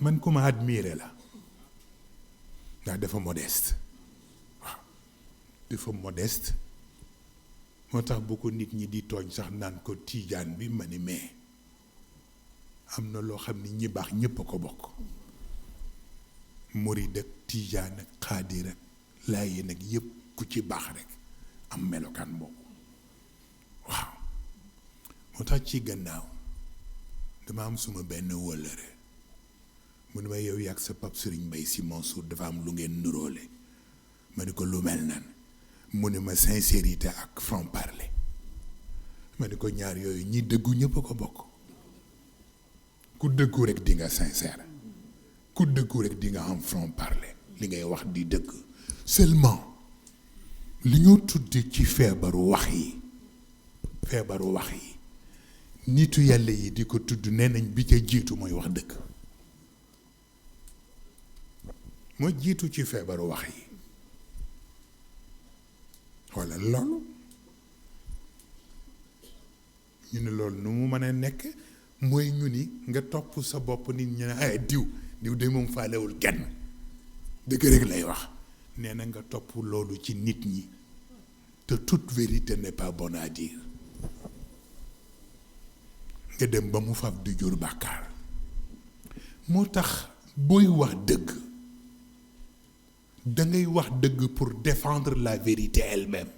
man ku ma admiré la ndax dafa modeste waaw dafa modeste moo tax bu ko nit ñi di tooñ sax naan ko tiijaan bi ma ni mais am na loo xam ni ñi baax ñépp a ko bokk murid ak tiijaan ak xaadir ak laayeen ak yépp ku ci baax rek am melokaan boobu waaw moo tax ci gannaaw dama am suma benn wëllëre mu ne ma yow yàgg sa pap Sëriñ Mbay Si Mansour dafa am lu ngeen nuróole ma ni ko lu mel nan mu ne ma sincérité ak franc parler ma ni ko ñaar yooyu ñi dëggu ñépp a ko bokk ku dëggu rek di nga sincère ku dëggu rek di nga am franc parler li ngay wax di dëgg seulement li ñu tudde ci feebaru wax yi nitu yàlla yi di ko tudd nee nañ bi ca jiitu mooy wax dëgg moo jiitu ci feebaru wax yi walla loolu ñu ne loolu nu mu mën a nekk mooy ñu ni nga topp sa bopp nit ñi ne ay diw de moom faalewul kenn dëgg rek lay wax nee na nga topp loolu ci nit ñi te toute vérité n'est pas bonne à dire nga dem ba mu fab du jur bàkkaar moo tax booy wax dëgg dangay wax dëgg pour défendre la vérité elle-même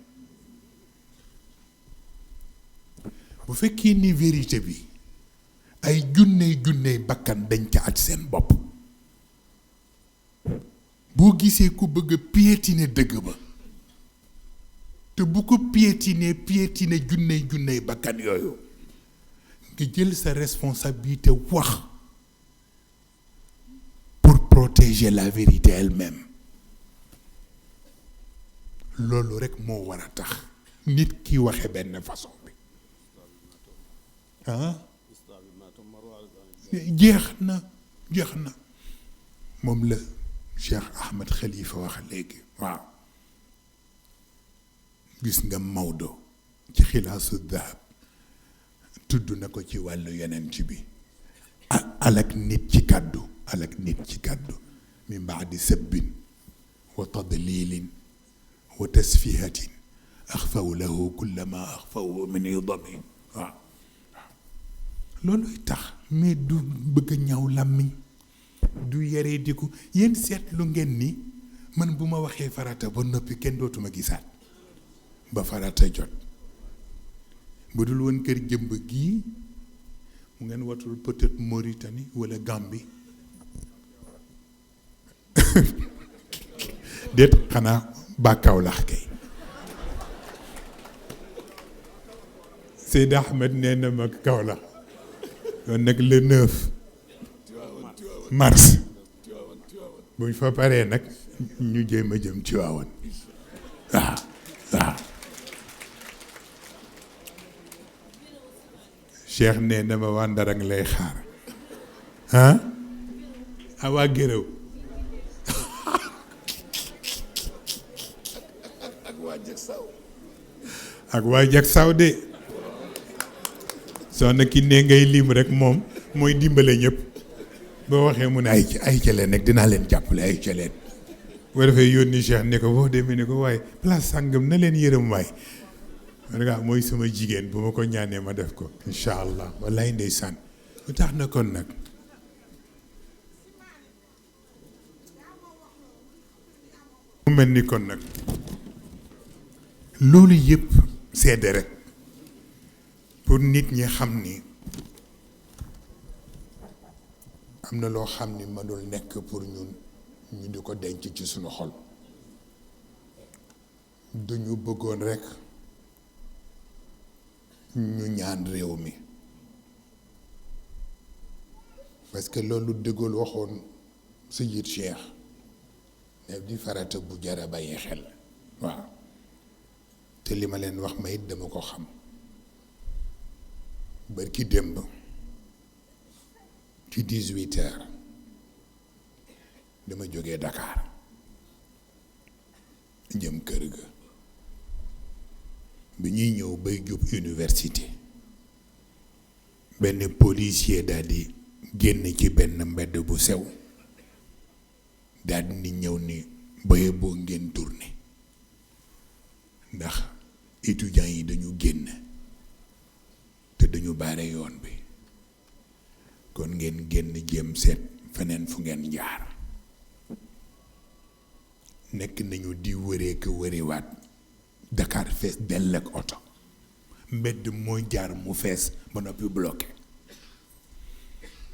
bu fekkee ni vérité bi ay junney bakkan dañ ca at seen bopp boo gisee ku bëgg a piétiner dëgg ba te bu ko piétiner junney bakkan yooyu nga jël sa responsabilité wax pour protéger la vérité elle-même loolu rekk moo war a tax nit ki waxe benn façon bi jeex na moom la Cheikh Ahmed Khalifa wax léegi waaw gis nga Maodo ci xilaasu dahab tudd na ko ci wàllu yonent bi alak nit ci kàddu min baadi sabbin wa tadlilin wa tasfihatin axfaw lahu kulla ma axfaw min idami waaw looluy tax mais du bëgg a ñaw làmmiñ du yaree di ko yéen seetlu ngeen ni man bu ma waxee farata ba noppi kenn dootuma gisaat ba farata jot bu dul woon kër jëmb gii mu ngeen watul peut-être Mauritanie wala Gambie déet xanaa bàkkaaw lax kay Seyd Ahmed nee na ma Kaolack yoon nag le 9 mars buñ fa paree nag ñu jéem a jëm ci waawan waaw Cheikh nee na ma waa Ndarang lay xaar waa Géréw ak waa jag saw de soxna ki ne ngay lim rek moom mooy dimbale ñëpp boo waxee mu ne ay ca leen nag dinaa leen jàppale ay ca leen boo defee yónni Cheikh ne ko boo demee ne ko waaye place sàngam na leen yërëm waay man nga mooy sama jigéen bu ma ko ñaanee ma def ko incha allah wallaay ndeysaan lu tax na kon nag mu mel ni kon nag loolu yëpp seede rek pour nit ñi xam ni am na loo xam ni mënul nekk pour ñun ñu di ko denc ci suñu xol dañu bëggoon rek ñu ñaan réew mi parce que loolu De Gaulle waxoon Seyid Cheikh def di farata bu jara bàyyi xel waaw te li ma leen wax ma it dama ko xam barki démb ci 18 heures dama jógee Dakar jëm kër ga bi ñuy ñëw bay jub université benn policier daal di génn ci benn mbedd bu sew daal di ñëw ni baye boo ngeen tourné ndax étudiants yi dañu génn te dañu baare yoon bi kon ngeen génn jéem seet feneen fu ngeen jaar nekk nañu di wëree ko wëriwaat Dakar fees dell ak oto mbedd mooy jaar mu fees ba noppi bloqué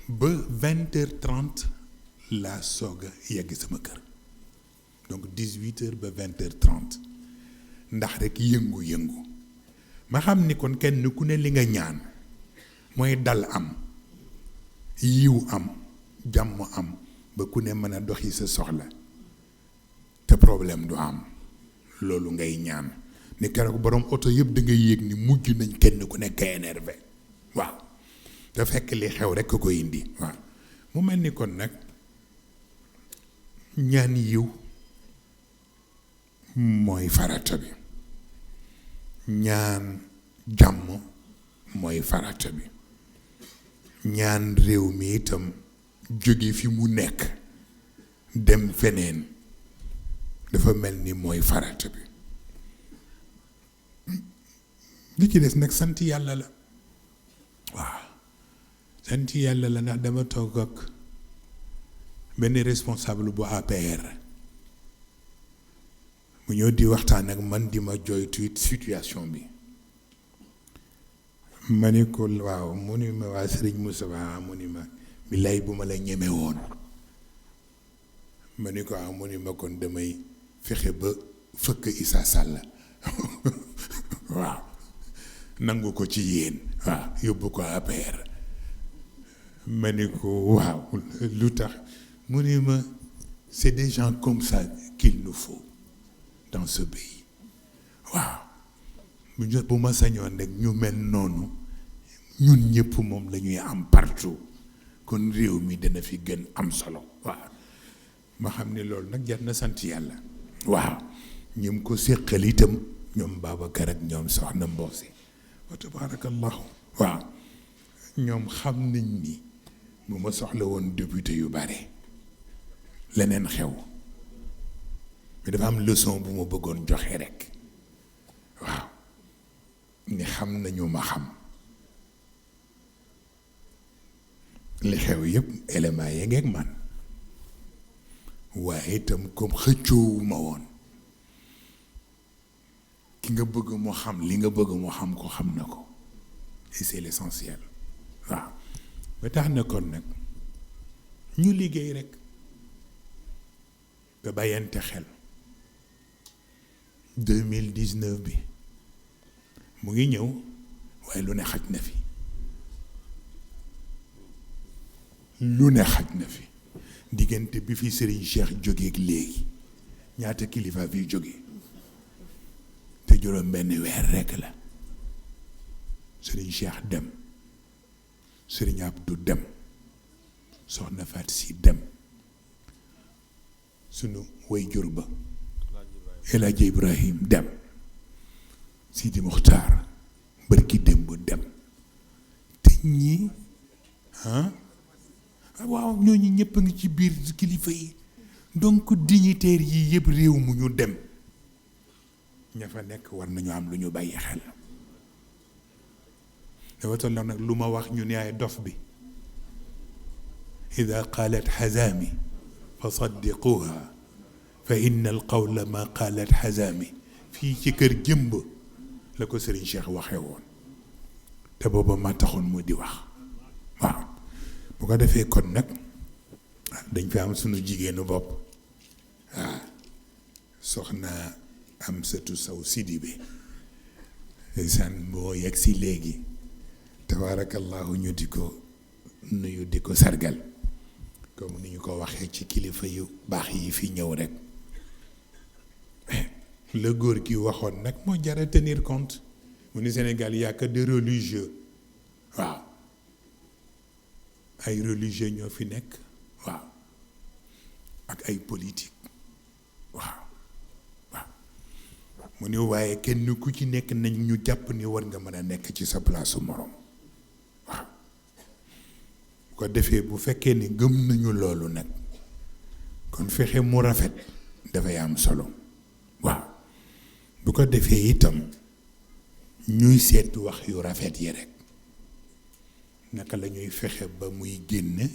ba 20h30 laa soog a yegg sama kër donc 18h ba 20h30 ndax rek yëngu-yëngu ma xam ni kon kenn ku ne li nga ñaan mooy dal am yiw am jàmm am ba ku ne mën a doxi sa soxla te problème du am loolu ngay ñaan ni keroog borom oto yëpp da ngay yéeg ni mujj nañ kenn ku nekk énervé waaw te fekk li xew rek ko indi waaw mu mel ni kon nag ñaan yiw mooy farata bi ñaan jàmm mooy farata bi ñaan réew mi itam jóge fi mu nekk dem feneen dafa mel ni mooy farata bi li ci des nag sant yàlla la waaw sant yàlla la ndax dama toog ak benn responsable bu APR mu ñëw di waxtaan ak man di ma joytu situation bi ma ni ko waaw mu ni ma waa Sëriñ Moussa mu ni ma billaay bu ma la ñeme woon ma ni ko waaw mu ni ma kon damay fexe ba fëkk Issa Sall waaw nangu ko ci yéen waaw yóbbu ko APR ma ni ko waaw lu tax mu ni ma c'est des gens comme ça qu'il nous faut dans ce pays waaw bu ma sañoon rek ñu mel noonu ñun ñëpp moom la ñuy am partout kon réew mi dana fi gën am solo waaw ma xam ne loolu nag jar na sant yàlla waaw ñoom ko séqal itam ñoom Babacar ak ñoom soxna Mboosi wa tabarakallahu waaw ñoom xam nañ ni bu ma soxla woon député yu bare leneen xew mais dafa am leçon bu ma bëggoon joxe rek waaw ni xam nañu ma xam li xew yëpp élément yi ngeeg man waaye itam comme xëccoowuma woon ki nga bëgg mu xam li nga bëgg mu xam ko xam na ko et c'est l'essentiel waaw ba tax na kon nag ñu liggéey rek nga bàyyante xel 2019 bi mu ngi ñëw waaye lu ne xaj na fi lu ne xaj na fi diggante bi fi Serigne Cheikh jógeek léegi ñaata kilifa fi jóge te juróom benn weer rekk la Serigne Cheikh dem Serigne Abdou dem soxna Faat Si dem sunu way jur ba El Hadji Ibrahim dem Sidi Muxtaar bërki dem bu dem te ñii waaw ñooñu ñëpp a ngi ci biir kilifa yi donc dignitaires yi yëpp réew mu ñu dem ña fa nekk war nañu am lu ñu bàyyi xel dafa toll nag lu ma wax ñu ne ay dof bi ida qaalat xazaami fa saddiquha fa inna al qawla ma qaalat xazaami fii ci kër jëmb la ko Serigne Cheikh waxee woon te booba ma taxoon mu di wax waaw bu ko defee kon nag dañ fi am sunu jigéenu bopp soxna Amsatou Sow Sidibé san boo yegg si léegi tabaarakallahu ñu di ko nuyu di ko sargal comme ni ñu ko waxee ci kilifa yu baax yi fi ñëw rek le góor gi waxoon nag moo jar a tenir compte mu ni Sénégal y a que des religieux waaw ay religieux ñoo fi nekk waaw ak ay politique waaw waaw mu ni waaye kenn ku ci nekk nañ ñu jàpp ni war nga mën a nekk ci sa place morom waaw bu ko defee bu fekkee ni gëm nañu loolu nag kon fexe mu rafet dafay am solo waaw bu ko defee itam ñuy seet wax yu rafet yi rek naka la ñuy fexe ba muy génn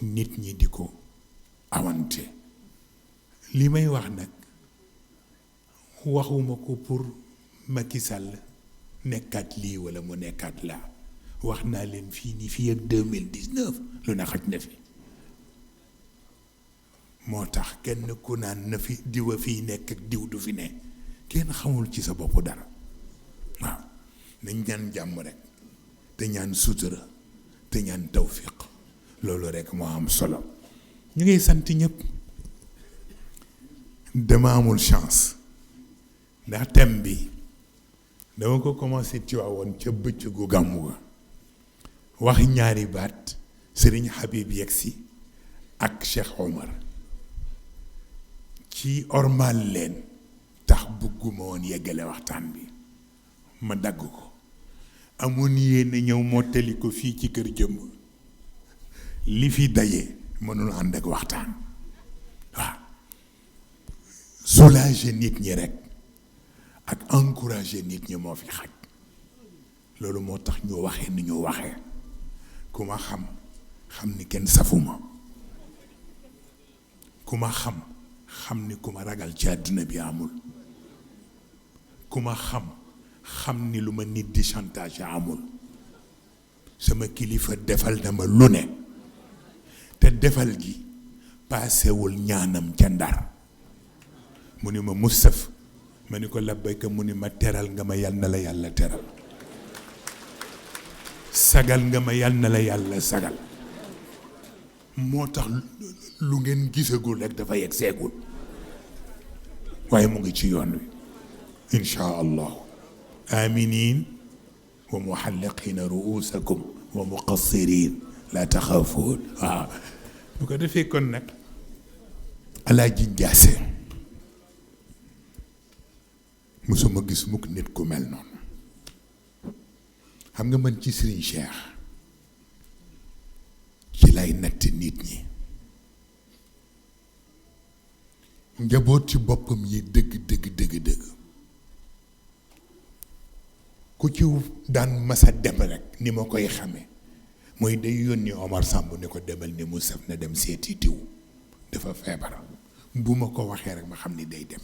nit ñi di ko awante li may wax nag waxuma ko pour Macky Sall nekkaat lii walla mu nekkaat laa wax naa leen fii ni fii ak 2019 lu na xaj na fi moo tax kenn ku naan na fi diwa fiy nekk ak diw du fi ne kenn xamul ci sa bopp dara waaw nañ ñaan jàmm rek te ñaan sutura te ñaan tawfiq loolu rek moo am solo ñu ngi sant ñëpp dama amul chance ndax thème bi dama ko commencé ci waawoon ca bëccëgu gàmmu ga wax ñaari baat Sëriñ Habib yegsi ak Cheikh Omar ci ormal leen tax bëgguma woon yeggale waxtaan bi ma dagg ko amoon yéene ñëw mottali ko fii ci kër jëmm li fi daje mënul ànd ak waxtaan waaw soulager nit ñi rek ak encourager nit ñi moo fi xaj loolu moo tax ñu waxee ni ñu waxee ku ma xam ni kenn safuma ku ma xam ni ku ma ragal ci àdduna bi amul ku ma xam ni lu ma nit di chantage amul sama kilifa defal na ma lu ne te defal gi paasewul ñaanam ca Ndar mu ni ma Moustapha ma ni ko labbayka mu ni ma teral nga ma yal na la yàlla teral sagal nga ma yal na la yàlla sagal moo tax lu ngeen gisagul rek dafa yegg seegul waaye mu ngi ci yoon wi insha allah aminin wa muhalliqina ruusakum wa muqassirin la taxaafuun waaw bu ko defee kon nag Alaaji Njaase musuma gis mukk nit ku mel noonu xam nga man ci Serigne Cheikh ci lay natt nit ñi njaboot ci boppam yi dëgg ku ci daan masa dem rek ni ma koy xame mooy day yónni Omar Samb ni ko demal ni Moustapha na dem seeti diw dafa feebar bu ma ko waxee rek ma xam ni day dem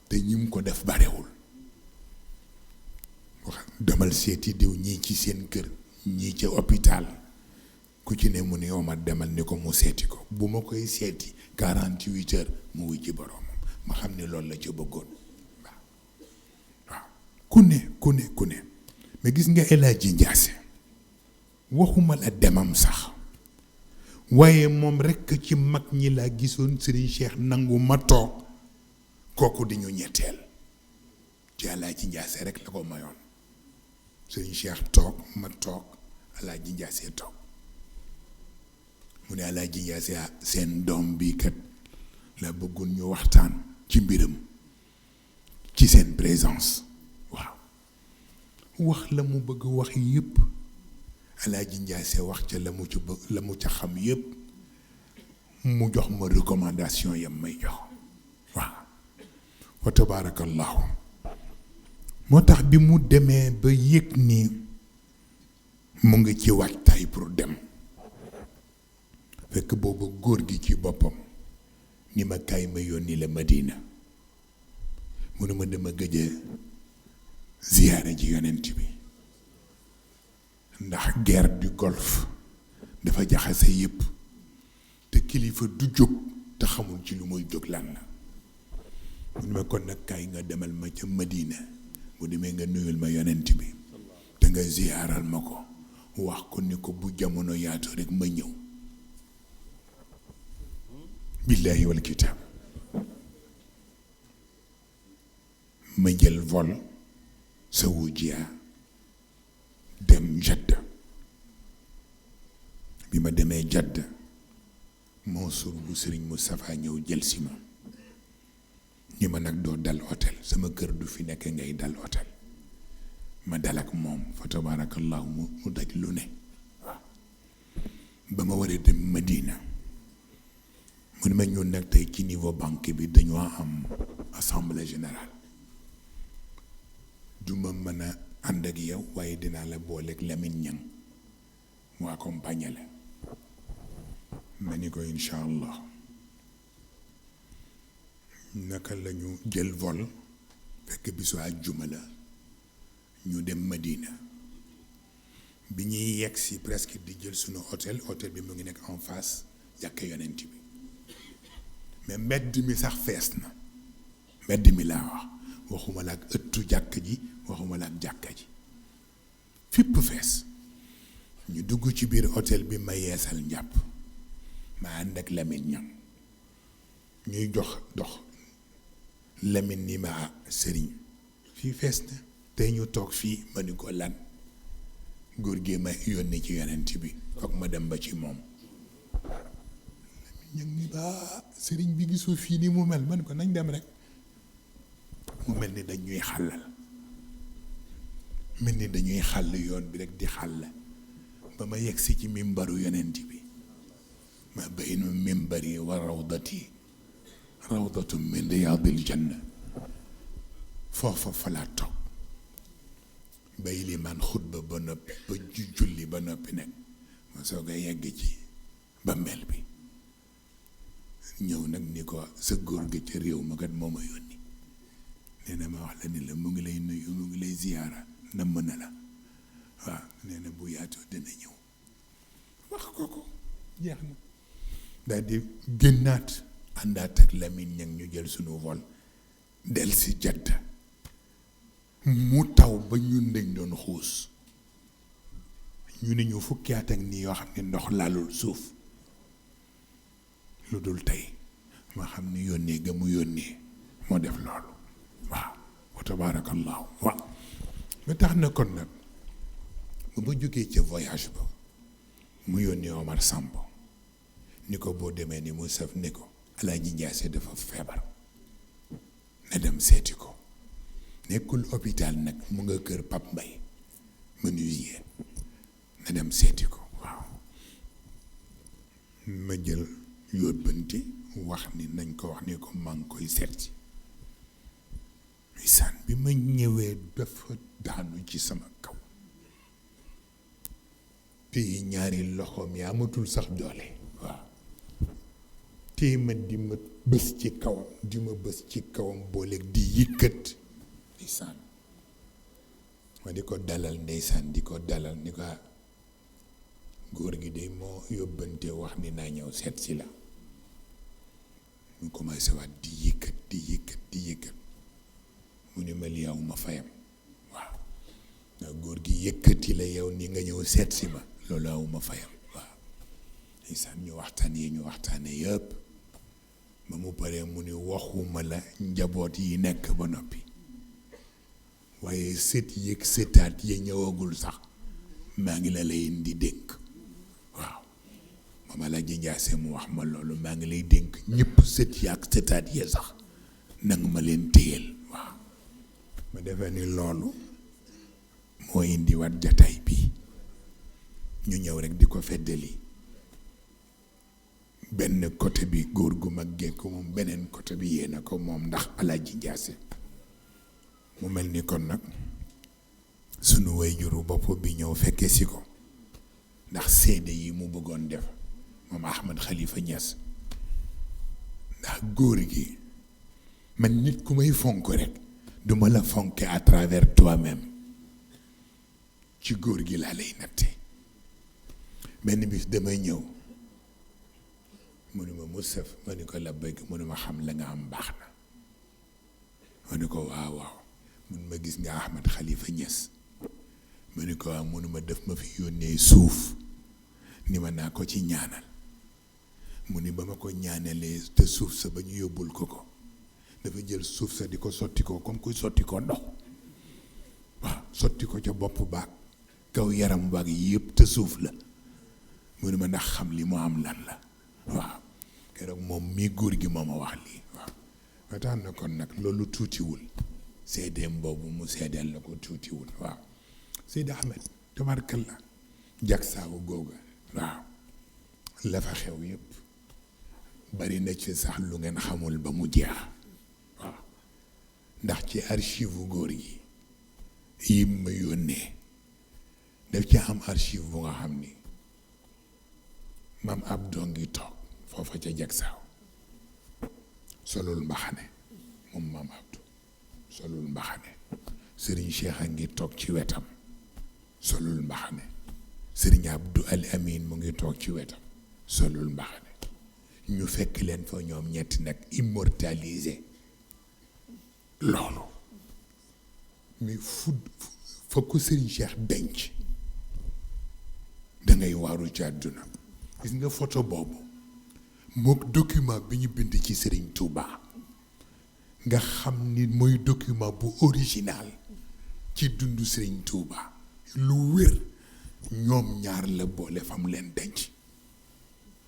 te ñim ko def barewul wax demal seeti diw ñii ci seen kër ñii ca hôpital ku ci ne mu ni Omar demal ni ko mu seeti ko bu ma koy seeti 48 heures mu wuy ci boroomam ma xam ni loolu la ca bëggoon waaw ku ne mais gis nga El Hadji Ndiasse waxuma la demam sax waaye moom rekk ci mag ñi laa gisoon Serigne Cheikh nangu ma toog kooku di ñu ñetteel ci El Hadji Ndiasse rek la ko mayoon Serigne Cheikh toog ma toog El Hadji Ndiasse toog mu ne El Hadji Ndiasse seen doom bi kat la bëggoon ñu waxtaan ci mbiram ci seen présence waaw wax la mu bëgg wax yépp El Hadji Ndiasse wax ca la mu ca xam yépp mu jox ma recommandation yam may jox waaw wa tabaarakallahu moo tax bi mu demee ba yëg ni mu ngi ci waajtaay pour dem fekk boobu góor gi ci boppam ni ma kaay ma yónni la Madina mu ne ma dama gëj a ziyaare ji yonent bi ndax guerre du Golfe dafa jaxase yépp te kilifa du jóg te xamul ci lu muy jóg lan la mu ne ma kon nag kaay nga demal ma ca Madina bu demee nga nuyul ma yonent bi te nga ziyaaral ma ko wax ko ni ko bu jamono yaatu rek ma ñëw billaahi wal kitaab ma jël vol Saoudia dem Jadda bi ma demee Jadda Mansour bu Sëriñ Moustapha ñëw jël si ma ñi ma nag doo dal hôtel sama kër du fi nekk ngay dal hôtel ma dal ak moom fa tabarakallahu mu daj lu ne waaw ba ma waree dem Madina mu ne ma ñun nag tey ci niveau banque bi dañoo am assemblée générale du ma mën a ànd ak yow waaye dinaa la booleeg Lamine Niang mu accompagner la ma ni ko incha allah naka la ñu jël vol fekk bisu àjjuma la ñu dem Madina bi ñuy yegg si presque di jël sunu hôtel bi mu ngi nekk en face jàkka yonent bi mais mbedd mi sax fees na mbedd mi laa wax waxuma la ak ëttu jàkk ji waxuma la ak jàkka ji fipp fees ñu dugg ci biir hôtel bi ma yeesal njàpp ma ànd ak Lamine Niang ñuy dox Lamine ni ma sëriñ fii fees na tey ñu toog fii ma ni ko lan góor gi ma yónni ci yonent bi foog ma dem ba ci moom Lamine Niang ni ba sëriñ bi gisoo fii ni mu mel man ko nañ dem rek mu mel ni dañuy xàllal mel ni dañuy xàll yoon bi rek di xàll ba ma yegsi ci mimbaru yonent bi ma bayna mimbari wa rawdati rawdatu min riyaadil janna foofa fa laa toog bay li man xutba ba noppi ba julli ba noppi nag ma soog a yegg ci bàmmeel bi ñëw nag ni ko sa góor ga ca réew ma kat moo ma yónni nee na ma wax la ni la mu ngi lay nuyu mu ngi lay ziyaara namm na la waaw nee na bu yaatoo dina ñëw wax ko jeex na daal di génnaat àndaat ak Lamine Niang ñu jël sunu vol del si Jadda mu taw ba ñun dañ doon xuus ñu ne ñu fukki at ak nii yoo xam ne ndox laalul suuf lu dul tey ma xam ni yónnee ga mu yónnee moo def loolu waaw wa tabarakallahu waaw ba tax na kon nag ba ma jógee ca voyage ba mu yónnee Omar Samb ni ko boo demee ni mu saf ni ko Alaaji Njaase dafa feebar na dem seeti ko nekkul hôpital nag mu nga kër Pape Mbaye menuisier na dem seeti ko waaw ma jël yóbbante wax ni nañ ko wax ni ko maa ngi koy seeti misaan bi ma ñëwee dafa daanu ci sama kaw te ñaari loxoom yi amatul sax doole waaw te ma di ma bës ci kawam di ma bës ci kawam booleeg di yëkkat ndeysaan ma di ko dalal ndeysaan di ko dalal ni ko góor gi de moo yóbbante wax ni naa ñëw seet si la mu commencé waat di yëkkat mu ni ma li yow ma fayam waaw ndax góor gi yëkkati la yow ni nga ñëw seet si ma loolu aw ma fayam waaw ndeysaan ñu waxtaane yëpp ba mu paree mu ni waxuma la njaboot yi nekk ba noppi waaye sët yëg sëtaat ya ñëwagul sax maa ngi la lay indi dénk waaw Mama Alaaji Njaase mu wax ma loolu maa ngi lay dénk ñëpp sët ya ak sëtaat ya sax nanga ma leen téyel waaw ma defee ni loolu moo indi wat jataay bi ñu ñëw rek di ko feddali benn côté bi góor gu mag gee ko moom beneen côté bi yéena ko moom ndax Alaaji Njaase mu mel ni kon nag sunu wayjuru bopp bi ñëw fekke si ko ndax seede yi mu bëggoon def moom Ahmad Khalifa Niass ndax góor gi man nit ku may fonk rek duma la fonke à travers toi-même ci góor gi laa lay natte benn bis damay ñëw mu ni ma Moustapha ma ni ko la bëgg mu ni ma xam la nga am baax na ma ni ko waaw waaw mun ma gis nga Ahmed Khalifa Niass ma ni ko waaw munuma def ma fi yónnee suuf ni ma naa ko ci ñaanal mu ni ba ma ko ñaanalee te suuf sa ba ñu yóbbul ko dafa jël suuf sa di ko sotti ko comme kuy sotti ko ndox waaw sotti ko ca bopp baag kaw yaram baag yëpp te suuf la mu ni ma ndax xam li mu am lan la waaw keroog moom mii góor gi moo ma wax lii waaw ba tax na kon nag loolu tuutiwul seedeem boobu mu seedeel la ko tuutiwul waaw Seydi Ahmed tabarkalla jag saawu googa waaw la fa xew yëpp bari na ci sax lu ngeen xamul ba mu jeex waaw ndax ci archive góor gi yi ma yónnee daf ci am archive bu nga xam ni maam Abdou ngi toog foofa ca jag saaw solul mbaxane moom maam Abdou solul mbaxane Serigne Cheikh a ngi toog ci wetam solul mbaxane Serigne Abdou Al Amin mu ngi toog ci wetam solul mbaxane ñu fekk leen fa ñoom ñetti nag immortalisé loolu mais fa ko Serigne Cheikh denc dangay waaru ci àdduna gis nga photo boobu mook document bi ñu bind ci Serigne Touba nga xam ni mooy document bu original ci dundu Serigne Touba lu wér ñoom ñaar la boole fam leen denc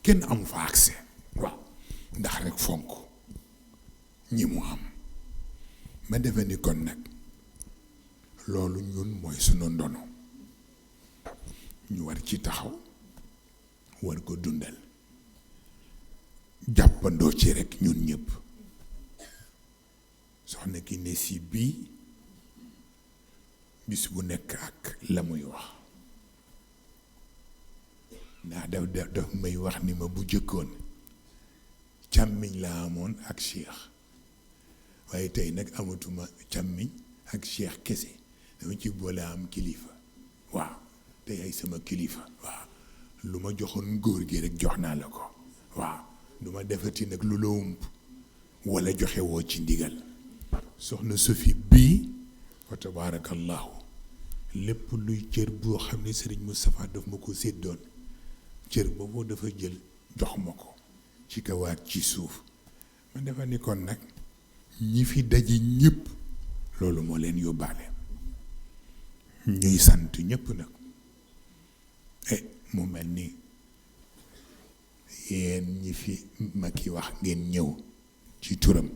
kenn amu fa accès waaw ndax rek fonk ñi mu am ma defe ni kon nag loolu ñun mooy sunu ndono ñu war ci taxaw war ko dundal jàppandoo ci rek ñun ñëpp soxna ki ne si bii bis bu nekk ak la muy wax ndax daf may wax ni ma bu jëkkoon càmmiñ la amoon ak Cheikh waaye tey nag amatuma càmmiñ ak Cheikh kese dama ci boole am kilifa waaw tey ay sama kilifa waaw lu ma joxoon góor gi rek jox naa la ko waaw du ma defati nag lu la ump wala joxe woo ci ndigal soxna Sophie bii fa tabaarakallahu lépp luy cër boo xam ne Serigne Moustapha daf ma ko séddoon cër boobu dafa jël jox ma ko ci kawaat ci suuf ma defa ni kon nag ñi fi daje ñëpp loolu moo leen yóbbaale ñuy sant ñëpp nag mu mel ni yéen ñi fi ma ki wax ngeen ñëw ci turam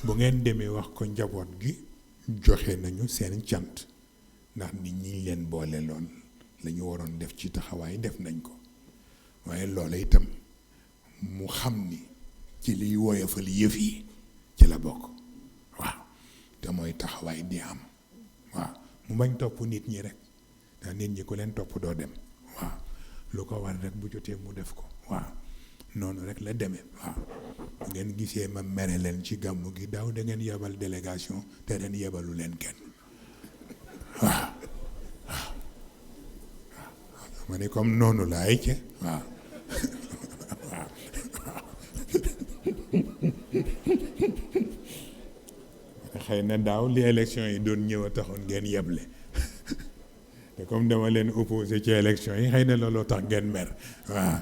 bu ngeen demee wax ko njaboot gi joxe nañu seen cant ndax nit ñi leen boole loon la ñu waroon def ci taxawaay def nañ ko waaye loola itam mu xam ni ci liy woyofal yëf yi ci la bokk waaw te mooy taxawaay di am waaw mu bañ topp nit ñi rek ndax nit ñi ku leen topp doo dem waaw lu ko war rek bu jotee mu def ko waaw noonu rek la demee waaw bu ngeen gisee ma mere leen ci gàmmu gi daaw da ngeen yebal délégation te ren yebalu leen kenn waaw waaw ma ne comme noonu la ay ca waaw waaw xëy na daaw li élection yi doon ñëw a taxoon ngeen yeble te comme dama leen opposé ci élection yi xëy na looloo tax ngeen mer waaw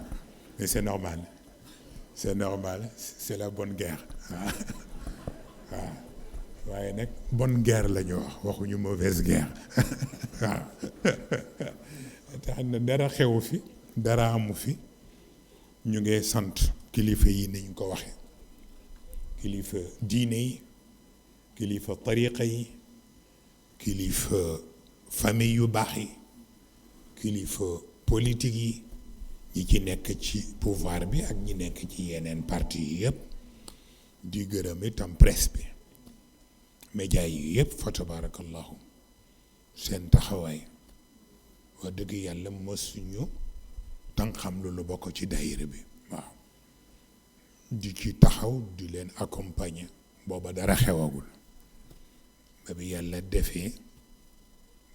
mais c'est normal c'est la bonne guerre waaw waaye nag bonne guerre la ñu waxuñu mauvaise guerre waaw tax na dara xewu fi dara amu fi ñu ngi sant kilifa yi niñ ko waxe kilifa diine yi kilifa tariqa yi kilifa famille yu baax yi kilifa politique yi ñi ci nekk ci pouvoir bi ak ñi nekk ci yeneen parti yi yëpp di gërëm itam presse bi média yi yëpp fa tabarakallahu seen taxawaay wax dëgg yàlla mësuñu tànqam lu bokk ci daayira bi waaw di ci taxaw di leen accompagner booba dara xewagul ba bi yàlla defee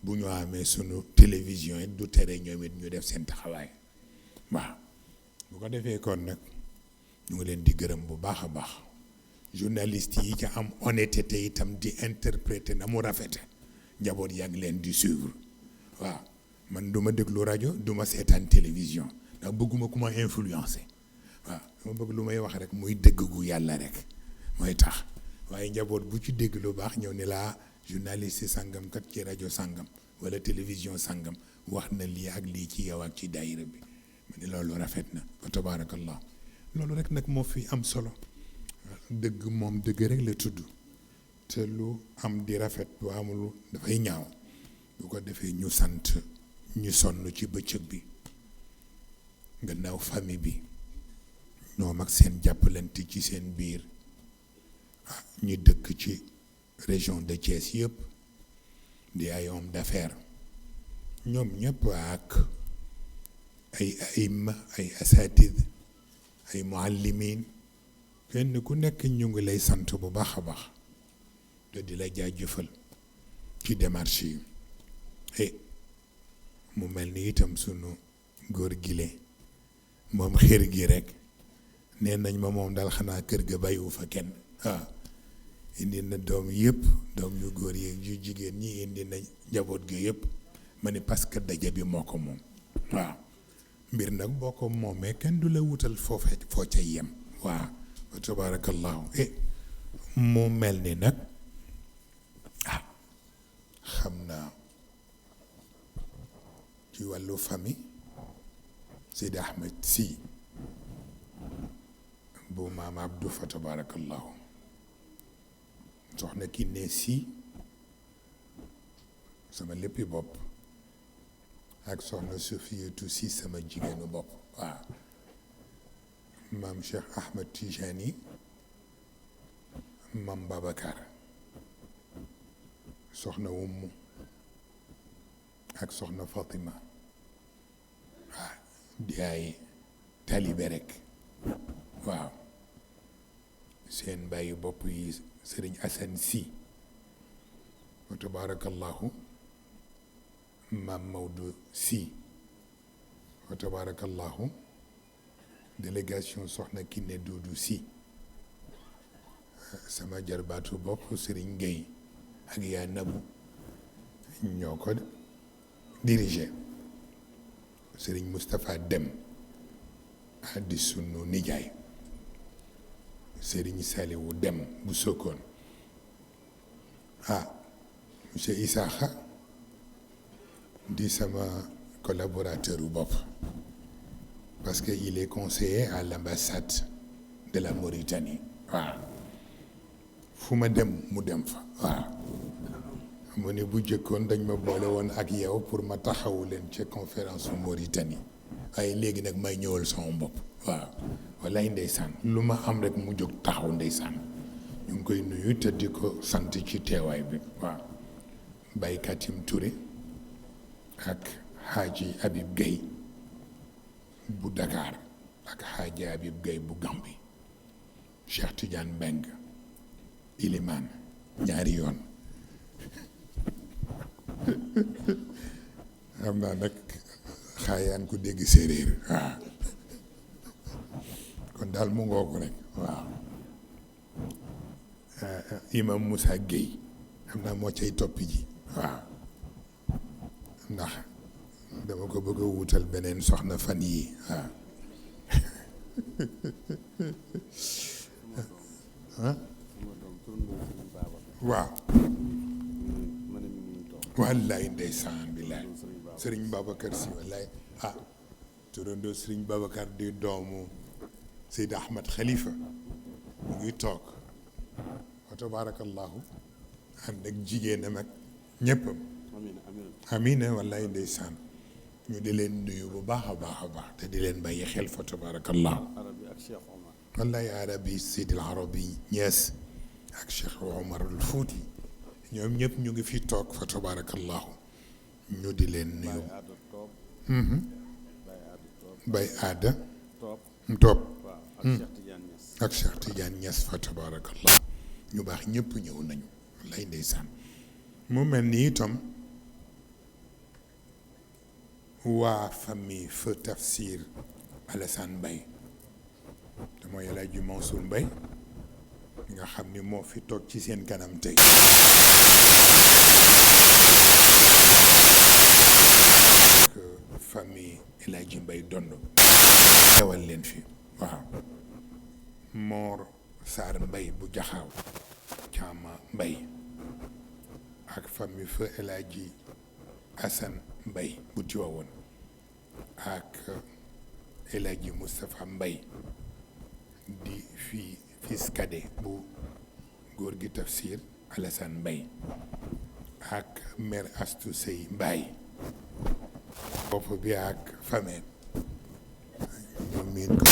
bu ñu amee sunu télévision it du tere ñoom it ñu def seen taxawaay waaw bu ko defee kon nag ñu ngi leen di gërëm bu baax a baax journaliste yi ca am honnêteté itam di interpréter na mu rafete njaboot yaa ngi leen di suivre waaw man du ma déglu rajo du ma seetaan télévision ndax bëgguma ku ma influencer waaw dama bëgg lu may wax rek muy dëgg gu yàlla rek mooy tax waaye njaboot bu ci dégg lu baax ñëw ne laa journaliste sàngam kat ci rajo sàngam wala télévision sàngam wax na lii ak lii ci yow ak ci daayira bi ma ne loolu rafet na wa tabaarakallah loolu rek nag moo fi am solo dëgg moom dëgg rek la tudd te lu am di rafet bu amul dafay ñaaw bu ko defee ñu sant ñu sonn ci bëccëg bi gannaaw famille bi ñoom ak seen jàppalante ci seen biir ñi dëkk ci région de Thiès yëpp di ay homme d'affaires ñoom ñëpp ak ay aïma ay asatid ay muallimin kenn ku nekk ñu ngi lay sant bu baax a baax te di la jaajëfal ci démarche yi et mu mel ni itam sunu góor gile moom xër gi rek nee nañ ma moom daal xanaa kër ga bàyyiwu fa kenn waaw indi na doom yëpp doom yu góor yeeg yu jigéen ñi indi na njaboot gi yëpp ma ne parce que daje bi moo ko moom waaw mbir nag boo ko moomee kenn du la wutal foo ca yem waaw wa tabarakallahu mu mel ni nag xam naa ci wàllu famille Seydi Ahmed Sy bu maam Abdou fa tabarakallahu soxna Kiné Sy sama léppi bopp ak soxna Sofiyatu Sy sama jigéenu bopp waaw maam Cheikh Ahmed Tijani maam Babacar soxna Wummu ak soxna Fatima waaw di ay talibe rek waaw seen bàyyi bopp yi sëriñ Assane Sy wa tabarakallahu maam Maodo Sy wa tabarakallahu délégation soxna Kiné Doudou Sy sama jarbaatu bopp sëriñ Gueye ak yaa nabu ñoo ko dirigé sëriñ Moustapha Dem di sunu nijaay sëriñ Saliwu Dem bu Sokone monsieur Isaaxa di sama collaborateur bu bopp parce que il est conseiller à l'ambassade de la Mauritanie waaw fu ma dem mu dem fa waaw mu ne bu jëkkoon dañ ma boole woon ak yow pour ma taxawu leen ca conférence su Mauritanie waaye léegi nag may ñëwal sama bopp waaw wallaay ndeysaan lu ma am rek mu jóg taxaw ndeysaan ñu ngi koy nuyu te di ko sant ci teewaay bi waaw Baye Katim Touré ak Hadji Habib Gueye bu Dakar ak Hadji Habib Gueye bu Gambie Cheikh Tidiane Mbeng Iliman ñaari yoon xam naa nag xaayaan ku dégg séeréer waaw kon daal mu ngoogu rek waaw imam Moussa Gueye xam naa moo cay toppi ji waaw ndax dama ko bëgg a wutal beneen soxna fan yii waaw wallaay ndeysaan billaay sëriñ Babacar Sy wallaay turandoo sëriñ Babacar di doomu Seydi Ahmed Khalifa mu ngi toog wa tabarakallahu ànd ak jigéenam ak ñéppam amina wallaay ndeysaan ñu di leen nuyu bu baax a baax a baax te di leen bàyyi xel fa tabarakallahu wallaay arabi Seydil Arabi Niass ak Cheikh Omar al Fouti ñoom ñëpp ñu ngi fi toog fa tabarakallahu ñu di leen nuyu bay aada topp ak Cheikh Tidiane Niass fa tabarakallahu ñu baax ñëpp ñëw nañu lay ndeysaan mu mel ni itam waa famille feu Tafsir Alassane Mbaye te mooy El Hadji Mansour Mbaye nga xam ni moo fi toog ci seen kanam tey famille El Hadji Mbay Dondo teewal leen fi waaw Moor Saar Mbay bu Jaxaaw Caama Mbay ak famille fa El Hadji Asan Mbay bu Tiwaawoon ak El Hadji Moustapha Mbay di fils cadet bu góor gi Tafsir Alassane Mbay ak mère Astou Sey Mbay bopp bi ak famille ñu miin ko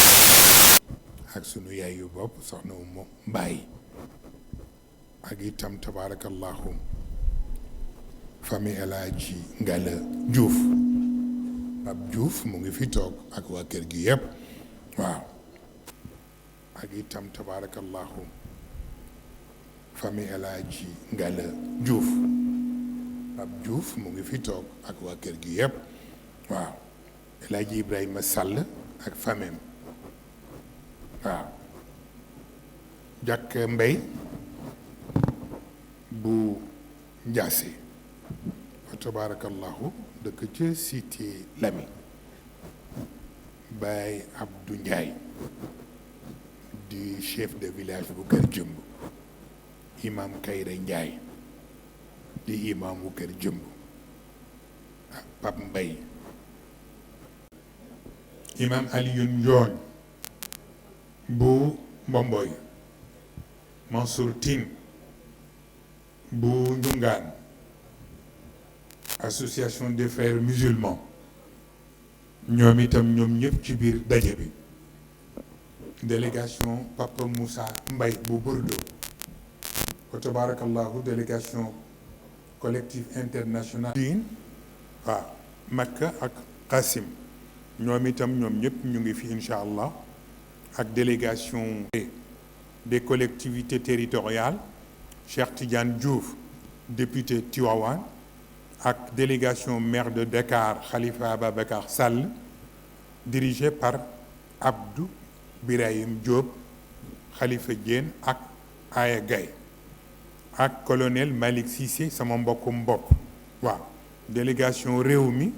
ak sunu yaay yu bopp soxna Umu Mbaay ak itam tabarakallahu famille El Hadji Ngala Diouf Pape Diouf mu ngi fi toog ak waa kër gi yépp waaw ak itam tabarakallahu famille El Hadji Ngala Diouf Pape Diouf mu ngi fi toog ak waa kër gi yépp waaw El Hadji Ibrahima Sall ak famem waaw Jàkk Mbay bu Njaase fa tabarakallahu dëkk ca cité Lami Baay Abdou Njaay di chef de village bu Kër Jëmb imam Kayre Njaay di imam bu Kër Jëmb Pap Mbay imam Alioune Njooñ bu Mbomboy Mansour Tine bu Ndungaan association des frères musulmans ñoom itam ñoom ñëpp ci biir daje bi délégation Papa Moussa Mbay bu Bordeaux wa tabarakallahu délégation collectif international diin waaw Makka ak Qasim ñoom itam ñoom ñëpp ñu ngi fi incha allah ak délégation des collectivités territoriales Cheikh Tidiane Diouf député Tivaouane ak délégation maire de Dakar Khalifa Ababacar Sall dirigé par Abdou Birahim Diop Khalifa Diène ak Aya Gaye ak colonel Malick Cissé sama mbokkum bopp waaw délégation Rewmi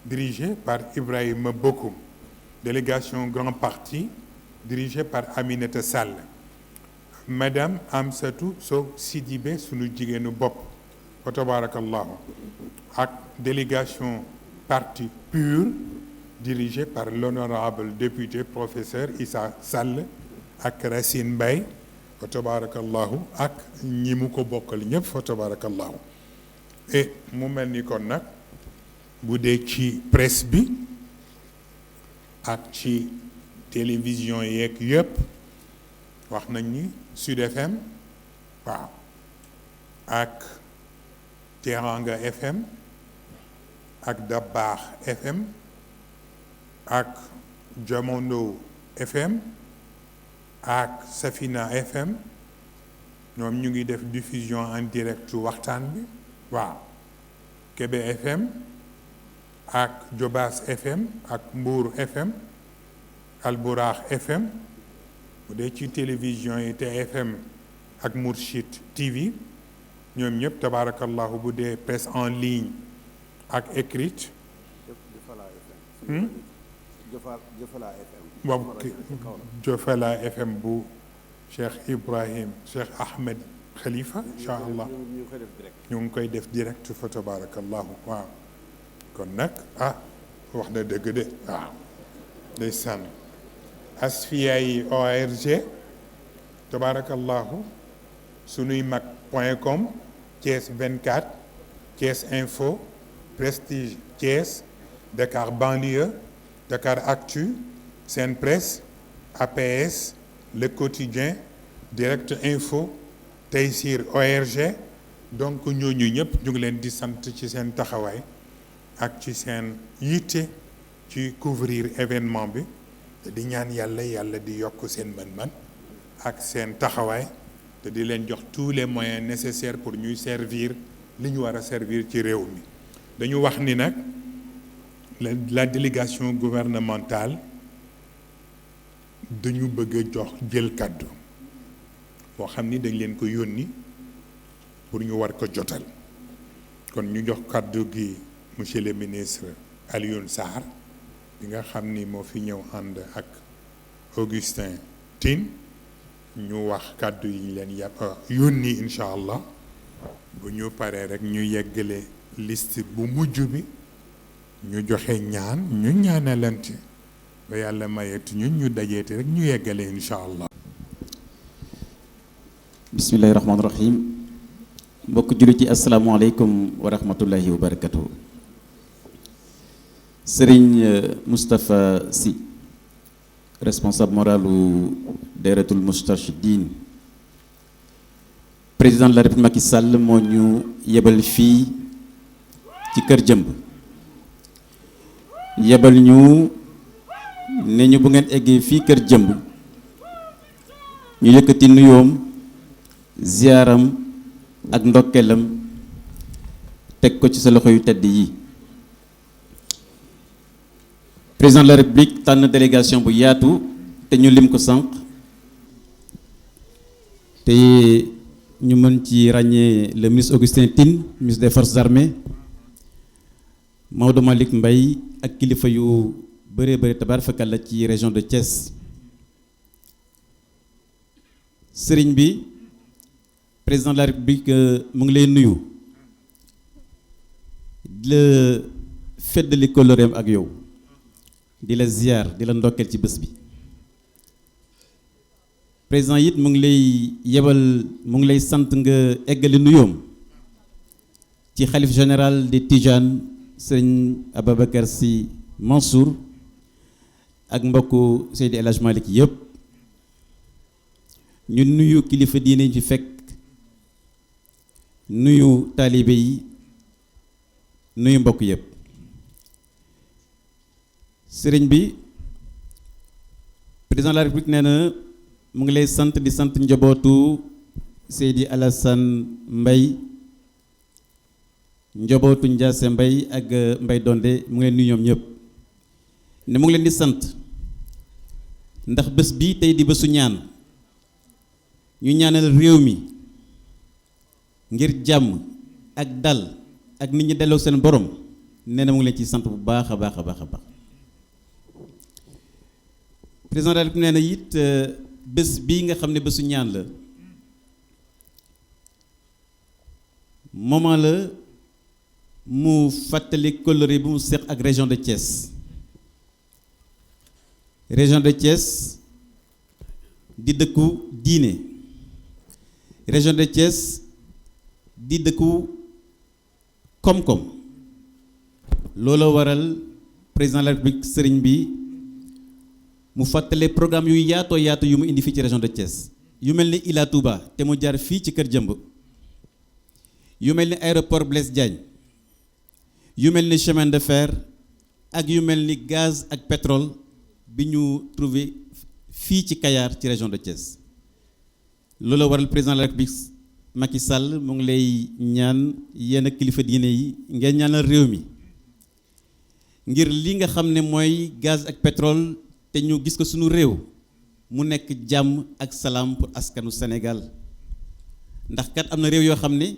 dirigée par Ibrahima Bokoum délégation Grand Parti dirigée par Aminata Sall madame Amsatou Sow Sidibé sunu jigéenu bopp wa tabarakallahu ak délégation Parti PUR dirigée par l'honorable député professeur Issa Sall ak Racine Mbaye fa tabarakallahu ak ñi mu ko bokkal ñëpp fa tabarakallahu et mu mel ni kon nag bu dee ci presse bi ak ci télévision yeeg yëpp wax nañ ni Sud FM waaw ak Teranga FM ak Dabaax FM ak Jamono FM ak Safina FM ñoom ñu ngi def diffusion en direct waxtaan bi waaw Kébé FM ak Jobaas FM ak Mbour FM Alburaax FM bu dee ci télévision yi TFM ak Mourchid TV ñoom ñëpp tabarakallahu bu dee presse en ligne ak écrite boobu Jofala FM bu Cheikh Ibrahim Cheikh Ahmed Khalifa incha allah ñu ngi koy def direct fa tabarakallahu waaw kon nag wax na dëgg de waaw day sànn asfiya yi org tabarakallahu sunuy mag .com Thiès 24 Thiès Info Prestige Thiès Dakar Banlieue Dakar Actu Sen Presse APS Le Quotidien Direct Info Taysir ORG donc ñooñu ñëpp ñu ngi leen di sant ci seen taxawaay ak ci seen yitte ci couvrir événement bi di ñaan yàlla di yokk seen mën-mën ak seen taxawaay te di leen jox tous les moyens nécessaires pour ñuy servir li ñu war a servir ci réew mi dañu wax ni nag la délégation gouvernementale dañu bëgg a jël kàddu boo xam ni dañ leen ko yónni pour ñu war ko jotal kon ñu jox kàddu gi monsieur le ministre Alioune Sarr bi nga xam ni moo fi ñëw ànd ak Augustin Tine ñu wax kàddu yi ñu leen yónni incha allah bu ñu paree rek ñu yeggale liste bu mujj bi ñu joxe ñaan ñu ñaanalante ba yàlla mayeetu ñun ñu dajeete rek ñu yeggale incha allah. bismillahi rahmaani rahim mbokk jullit ci asalaamaaleykum wa rahmatullahi wa barakatuhu. Serigne Moustapha Sy responsable moralu Dahiratoul Moustarchidine président de la République Macky Sall moo ñu yebal fii ci Kër Jëmb yebal ñu ne ñu bu ngeen eggee fii Kër Jëmb ñu yëkkati nuyoom ziyaaram ak ndokkeelam teg ko ci sa loxo yu tedd yi. Président de la République tànn délégation bu yaatu te ñu lim ko sànq te ñu mën ci ràññee le ministre Augustin Tine ministre des forces armées Maodo Malick Mbaye ak kilifa yu bëree bëri tabaarkalla ci région de Thiès. sëriñ bi président de la République mu ngi lay nuyu di la feddali kóllëreem ak yow di la ziar di la ndokkeel ci bés bi. président it mu ngi lay yebal mu ngi lay sant nga eggali nuyoom ci xalif général de Tijane sëriñ Ababacar Sy Mansour ak mbokku Seydi El Hadj Malick yëpp ñu nuyu kilifa diine ci fekk nuyu taalibe yi nuyu mbokk yëpp. sëriñ bi président de la République nee na mu ngi lay sant di sant njabootu Seydi Alassane Mbaye njabootu Ndiasse Mbaye ak Mbaye Donde mu ngi leen nuyu ñoom ñëpp ne mu ngi leen di sant ndax bés bi tey di bésu ñaan ñu ñaanal réew mi ngir jàmm ak dal ak nit ñi delloo seen borom nee na mu ngi leen ci sant bu baax a baax a baax a baax. président de la République nee na it bés bii nga xam ne bésu ñaan la moment la mu fàttali kóllëre bu mu seq ak région de Thiès. région de Thiès di dëkku diine région de Thiès di dëkku koom-koom looloo waral président de la République sëriñ bi mu fàttale programme yu yaatoo yaatu yu mu indi fii ci région de Thiès yu mel ni Ila Touba te mu jaar fii ci Kër Jëmb yu mel ni aéroport Blaise Diagne yu mel ni chemin de fer ak yu mel ni gaz ak pétrole bi ñu trouvé fii ci Kayar ci région de Thiès loolu waral président de la République Macky Sall mu ngi lay ñaan yenn kilifa diine yi ngeen ñaanal réew mi ngir li nga xam ne mooy gaz ak pétrole te ñu gis ko suñu réew mu nekk jàmm ak salaam pour askanu Sénégal ndax kat am na réew yoo xam ne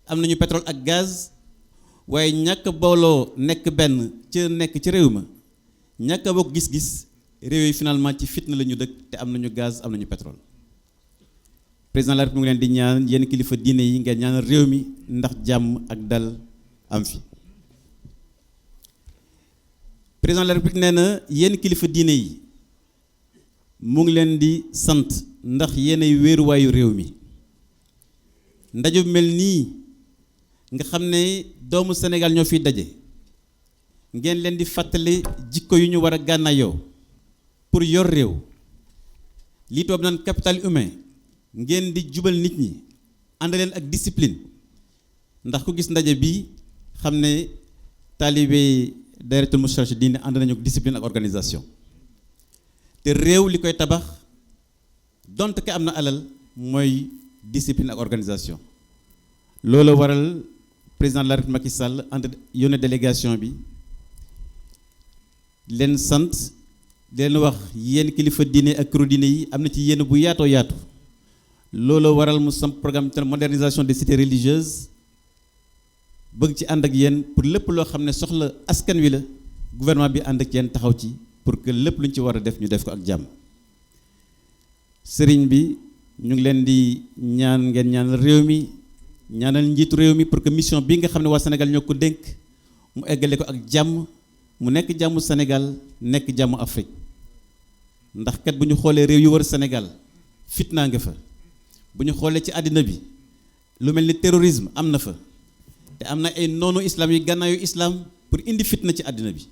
am nañu pétrole ak gaz waaye ñàkk booloo nekk benn nekk ci réew ma ñàkk a bokk gis-gis réew yi finalement ci fitna la ñu dëkk te am nañu gaz am nañu pétrole. président de la République mu ngi leen di ñaan yenn kilifa diine yi ngeen ñaanal réew mi ndax jàmm ak dal am fi. président de la République nee na yenn kilifa diine yi mu ngi leen di sant ndax yéenay wéeruwaayu réew mi ndaje mel nii nga xam ne doomu Sénégal ñoo fiy daje ngeen leen di fàttali jikko yu ñu war a gànnaayoo pour yor réew lii toob naan capital humain ngeen di jubal nit ñi ànd leen ak discipline ndax ku gis ndaje bi xam ne taalibe Dahiratoul Moustarchidine ànd nañu discipline ak organisation te réew li koy tabax donte ke am na alal mooy discipline ak organisation loolu waral président de la République Macky Sall ànd yónnee délégation bi leen sant leen wax yéen kilifa diine ak këru diine yi am na ci yéen bu yaatoo yaatu looloo waral mu sam programme de modernisation des cités religieuses bëgg ci ànd ak yéen pour lépp loo xam ne soxla askan wi la gouvernement bi ànd ak yéen taxaw ci pour que lépp lu ñu ci war a def ñu def ko ak jàmm. sëriñ bi ñu ngi leen di ñaan ngeen ñaanal réew mi ñaanal njiitu réew mi pour que mission bi nga xam ne waa Sénégal ñoo ko dénk mu eggale ko ak jàmm mu nekk jàmmu Sénégal nekk jàmmu Afrique ndax kat bu ñu xoolee réew yu wër Sénégal fitnaa nga fa bu ñu xoolee ci àddina bi lu mel ni terrorisme am na fa te am na ay noonu islam yi gànnaayu islam pour indi fitna ci àddina bi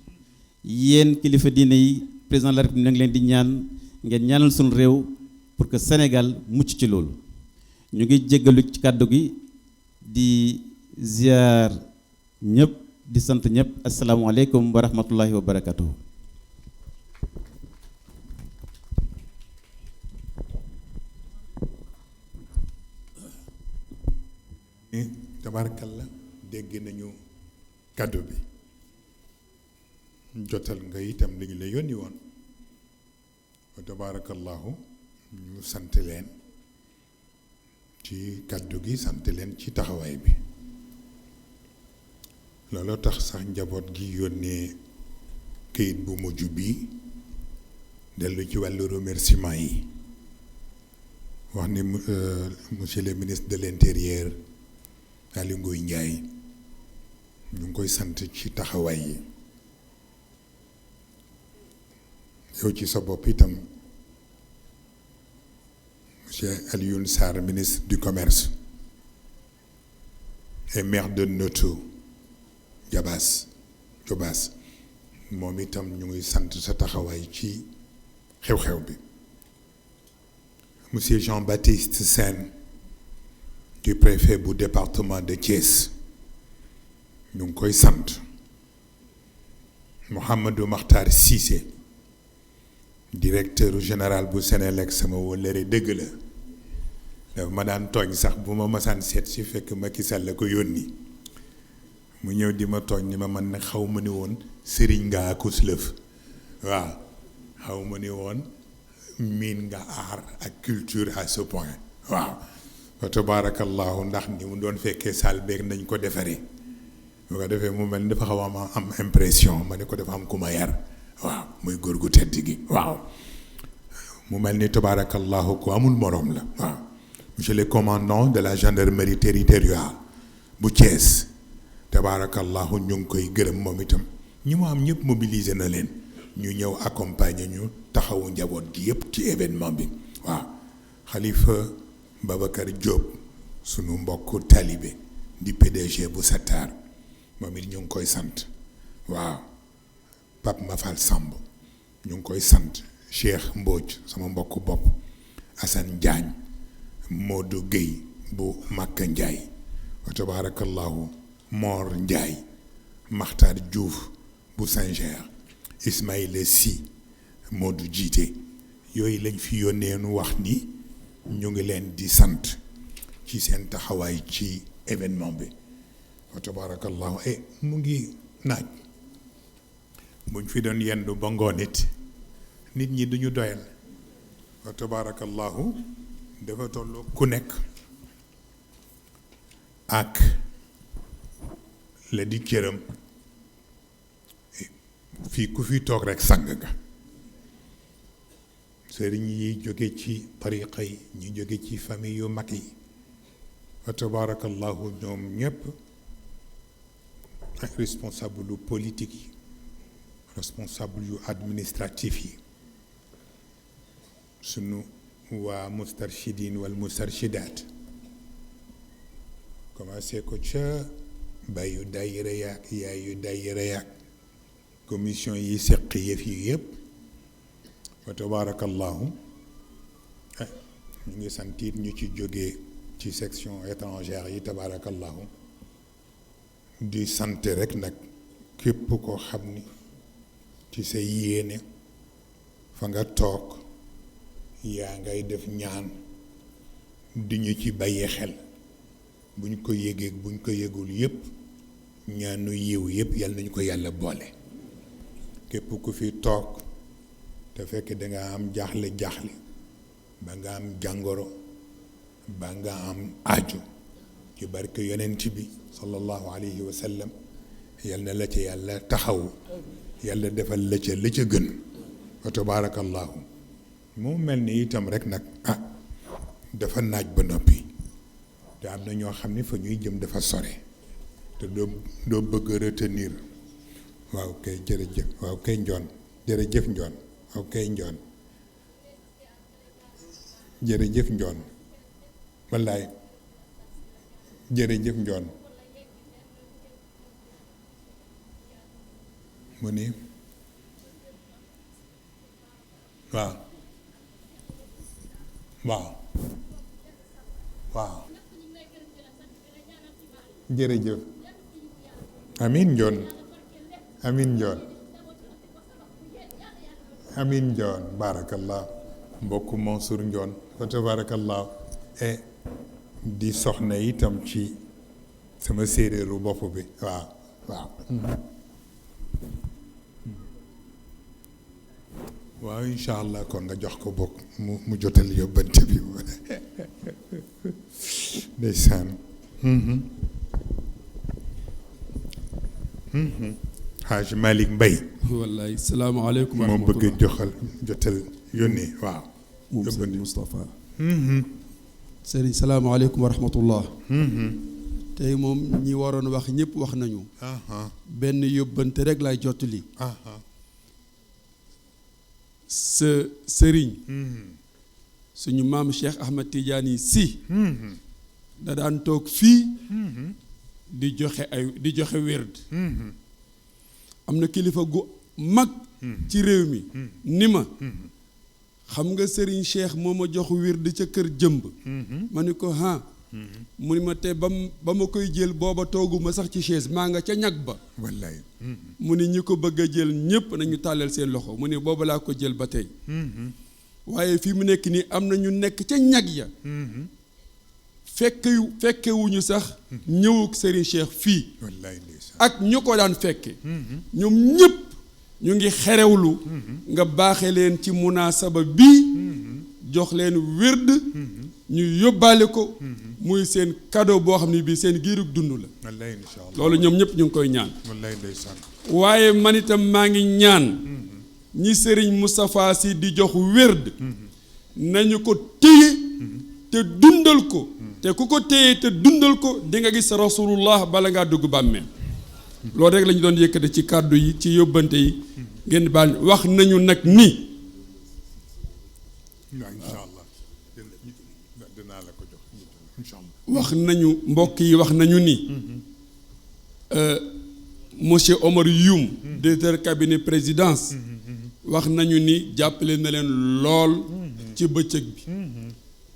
yéen kilifa diine yi président de la République ngi leen di ñaan ngeen ñaanal suñu réew pour que Sénégal mucc ci loolu. ñu ngi jéggalu ci kàddu gi di ziar ñëpp di sant ñëpp asalaamualeykum wa rahmatullahi wa barakatuhu. tabarakalla dégg nañu kàddu bi jotal nga itam li ñu la yónni woon wa tabarakallahu ñu sant leen ci kàddu gi sant leen ci taxawaay bi looloo tax sax njaboot gi yónnee këyit bu mujj bi dellu ci wàllu remerciement yi wax ni monsieur le ministre de l'intérieur Aly Ngouille Ndiaye ñu ngi koy sant ci taxawaay yi yow ci sa bopp itam monsieur Alioune Sarr ministre du commerce et maire de Noto Diobass moom itam ñu ngi sant sa taxawaay ci xew-xew bi monsieur Jean-Baptiste Sène du préfet bu département de Thiès ñu ngi koy sant Mouhamadou Makhtar Cissé directeur général bu Sénélec sama wëllëre dëgg la dafa ma daan tooñ sax bu ma masaan seet si fekk Macky Sall la ko yónni mu ñëw di ma tooñ ni ma man nag xaw ma ni woon sëriñ nga akus lëf waaw xaw ma ni woon miin nga art ak culture à ce point waaw wa tabarakallahu ndax ni mu doon fekkee saal beeg nañ ko defaree bu ko defee mu mel ni dafa xaw a am impression ma ne ko dafa am ku ma yar waaw muy góor gu tedd gi waaw mu mel ni tabarakallahu ku amul morom la waaw monsieur le commandant de la gendarmerie territoriale bu Thiès tabarakallahu ñu ngi koy gërëm moom itam ñi mu am ñëpp mobiliser na leen ñu ñëw accompagner ñu taxawu njaboot gi yëpp ci événement bi waaw Khalifa Babacar Diop sunu mbokk talibé di PDG bu Satar moom it ñu ngi koy sant waaw Pape Mafal Samb ñu ngi koy sant Cheikh Mbodj sama mbokk bopp Assane Diagne Modou Gueye bu Makka Ndiaye wa tabarakallahu Mor Ndiaye Makhtar Diouf bu Saint-Ger Ismaïla Sy Modou Jiite yooyu lañ fi yónnee nu wax ni ñu ngi leen di sant ci seen taxawaay ci événement bi wa tabarakallahu mu ngi naaj buñ fi doon yendu ba ngoon it nit ñi duñu doyal wa tabarakallahu dafa tollu ku nekk ak la di cëram fii ku fi toog rek sang nga sëriñ yi jóge ci tariqa yi ñu jóge ci famille yu mag yi wa tabarakallahu ñoom ñépp ak responsable yu politique yi responsable yu administratif yi sunu waa mustarshidin wal mustarshidaat commencé ko ca bàyyu daayira yaak yaayu daayira yaak commission yi seq yëf yi yëpp wa tabarakallahu ñu ngi sant it ñu ci jógee ci section étrangère yi tabarakallahu di sant rek nag képp koo xam ni ci sa yéene fa nga toog yaa ngay def ñaan di ñu ci bàyyi xel buñ ko yégee buñ ko yégul yépp ñaanu yiw yépp yal nañu ko yàlla boole képp ku fi toog te fekk danga am jaaxle ba nga am jàngoro ba nga am aajo ci barke yonent bi sallallahu alayhi wa sallam yal na la ca yàlla taxaw yàlla defal la ca la ca gën wa tabaarakallahu mu mel ni itam rek nag dafa naaj ba noppi te am na ñoo xam ne fa ñuy jëm dafa sore te doo bëgg a retenir waaw kay jërëjëf waaw kay njoon jërëjëf njoon waaw kay njoon jërëjëf njoon wallaay jërëjëf njoon mu ni waaw waaw waaw jërëjëf amin njoon amin njoon amin njoon baarakallah mbokku Mansour njoon fa tabarakallah di soxna itam ci sama séeréeru bopp bi waaw waaw waaw incha allah kon nga jox ko bokk mu jotal yóbbante bi ndeysaan Haaj Malick Mbaye wallaay salaamaaleykum wa moom rahmatulah bëgg jotal yónnee waaw moom Serigne Moustapha Serigne salaamaaleykum wa rahmatullah tey moom ñi waroon wax ñëpp wax nañu benn yóbbante rek lay jottali sa Serigne suñu maam Cheikh Ahmed Tidiane Sy da daan toog fii di joxe werd am na kilifa gu mag ci réew mi ni ma xam nga Serigne Cheikh moo ma jox wird ca kër jëmb ma ni ko mu ni ma te ba ma koy jël booba tooguma sax ci chaise maa nga ca ñag ba wallaay mu ni ñi ko bëgg a jël ñépp nañu tàllal seen loxo mu ni booba laa ko jël ba tey waaye fi mu nekk nii am na ñu nekk ca ñag ya fekkewuñu sax ñëwuk Serigne Cheikh fii wallaay ndeysaan ak ñu ko daan fekke ñoom ñépp ñu ngi xerewlu nga baaxe leen ci munaasaba bii jox leen wird ñu yóbbaale ko muy seen cadeau boo xam ne bii seen giirug dund la wallaay incha allah loolu ñoom ñëpp ñu ngi koy ñaan wallaay ndeysaan waaye man itam maa ngi ñaan ñi Serigne Moustapha Sy di jox wird nañu ko téye te dundal ko te ku ko téye te dundal ko di nga gis rasulullah bala ngaa dugg bàmmeel loolu rek la ñu doon yëkkate ci kàddu yi ci yóbbante yi ngeen baal wax nañu nag ni incha allah dinaa la ko jox incha allah wax nañu mbokk yi wax nañu ni monsieur Omar Youm directeur cabinet présidence wax nañu ni jàppale na leen lool ci bëccëg bi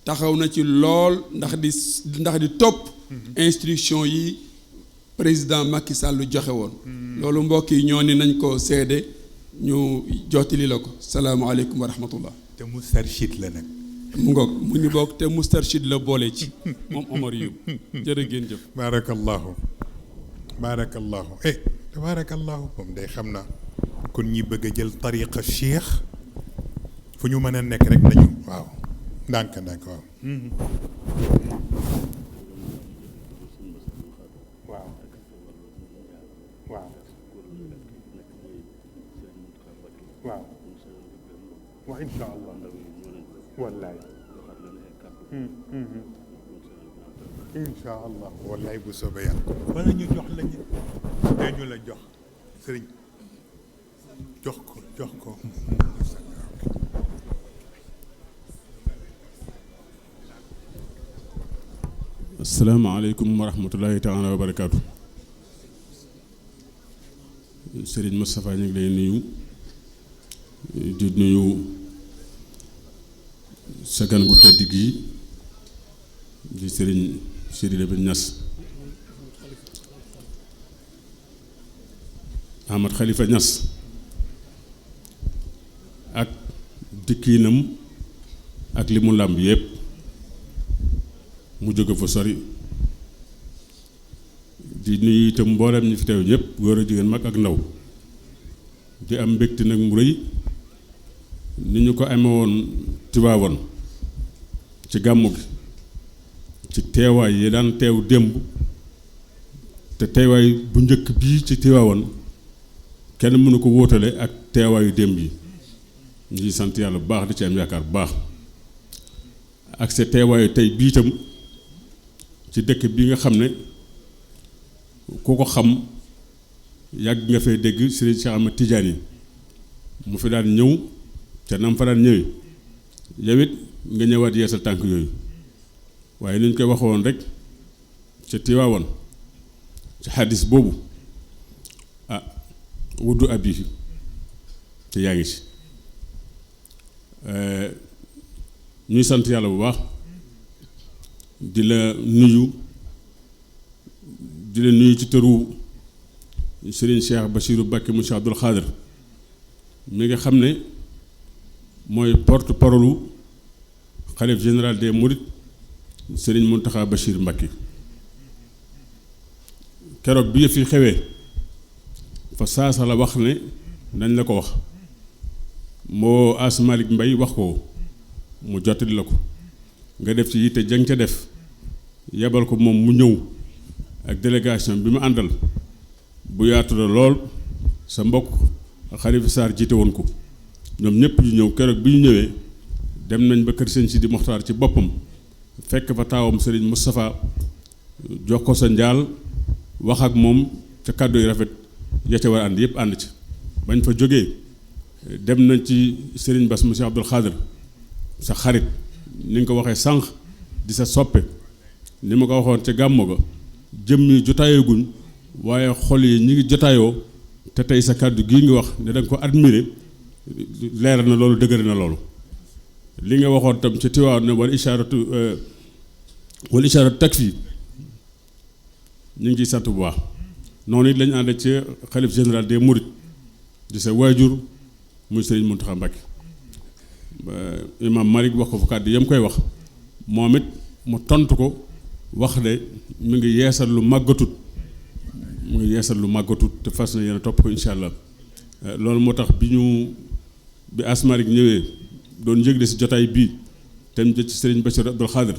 taxaw na ci lool ndax di topp instruction yi président Macky Sall joxe woon loolu mbokk yi ñoo ni nañ ko seede ñu jottali la ko salaamaaleykum wa rahmatullah te Moustarchid la nag mu ngoog mu ñu bokk te Moustarchid la boole ci moom Omar Youm jërë ngeen jëf baarakallahu tabaarakallahu moom day xam na kon ñi bëgg a jël tariqa cheikh fu ñu mën a nekk rek nañu waaw ndànk waaw waaw waaw waaw waaw incha allah wallaay incha allah wallaay bu soobee yàlla wala ñu jox la ñu dañu la jox sëriñ jox ko asalaamaaleykum wa rahmatullahi taala wa barakaatu. Serigne Moustapha ñu ngi lay nuyu di nuyu sa gan gu tedd gi di Serigne Sidi Lamine Niass Ahmad Khalifa Niass ak dikkiinam ak li mu làmb yépp mu jóge fa sori di nuyu itam mboolem ñi fi teew ñëpp góor a jigéen mag ak ndaw di am mbégte nag mu rëy ni ñu ko amee woon Tiwaawoon ci gàmmu gi ci teewaay yi daan teew démb te teewaay bu njëkk bii ci Tiwaawan kenn mënu ko wóotale ak teewaayu démb yi ñu ngi sant yàlla bu baax di ci am yaakaar bu baax ak sa teewaayu tey bii itam ci dëkk bi nga xam ne ku ko xam yàgg nga fay dégg Serigne Cheikh Ahmed Tidiane yi mu fi daan ñëw ca nam fa daan ñëwee yow it nga ñëwaat yeesal tànk yooyu waaye ni ñu koy waxoon rek ca Tiwaawan ci xaddis boobu ah wuddu ab yi te yaa ngi ci ñuy sant yàlla bu baax di la nuyu ci tëru Serigne Cheikh Bachirou Mbacké mu Cheikh Abdoul Khadir mi nga xam ne mooy porte-parole xalif général des Mourides Serigne Mountakha Bachir Mbacké keroog bi fi xewee fa saasa la wax ne nañ la ko wax moo As Malick Mbaye wax ko mu jottali la ko nga def ci yitte jang ca def yebal ko moom mu ñëw ak délégation bi mu àndal bu yaatu la lool sa mbokk Khalifa Sarr jiite woon ko ñoom ñëpp ñu ñëw keroog bi ñu ñëwee dem nañ ba kër sëñ Sidi Mokhtar ci boppam fekk fa taawam Serigne Moustapha jox ko sa njaal wax ak moom ca kàddu yu rafet ya ca war a ànd yëpp ànd ci bañ fa jógee dem nañ ci Serigne Bass Monsieur Abdoul Khadir sa xarit ni nga ko waxee sànq di sa soppe ni ma ko waxoon ca gàmmo ga jëm yi jotaayaguñ waaye xol yi ñi ngi jotaayoo te tey sa kàddu gii ngi wax ne da nga ko admiré leer na loolu dëgër na loolu li nga waxoon tam ca Tiwaawan ne wal ishaaratu takfi ñu ngi ciy sant bu baax noonu it lañu ànd ci xalif général des Mourides di sa waajur muy Serigne Mountakha Mbacké Imam Malick wax ko fu kàddu yam koy wax moom it mu tontu ko wax de mu ngi yeesal lu màggatut te fas na yéen a topp ko incha allah loolu moo tax bi As Malick ñëwee doon yëgle si jotaay bii tem jë ci Serigne Bassirou Abdoul Khadir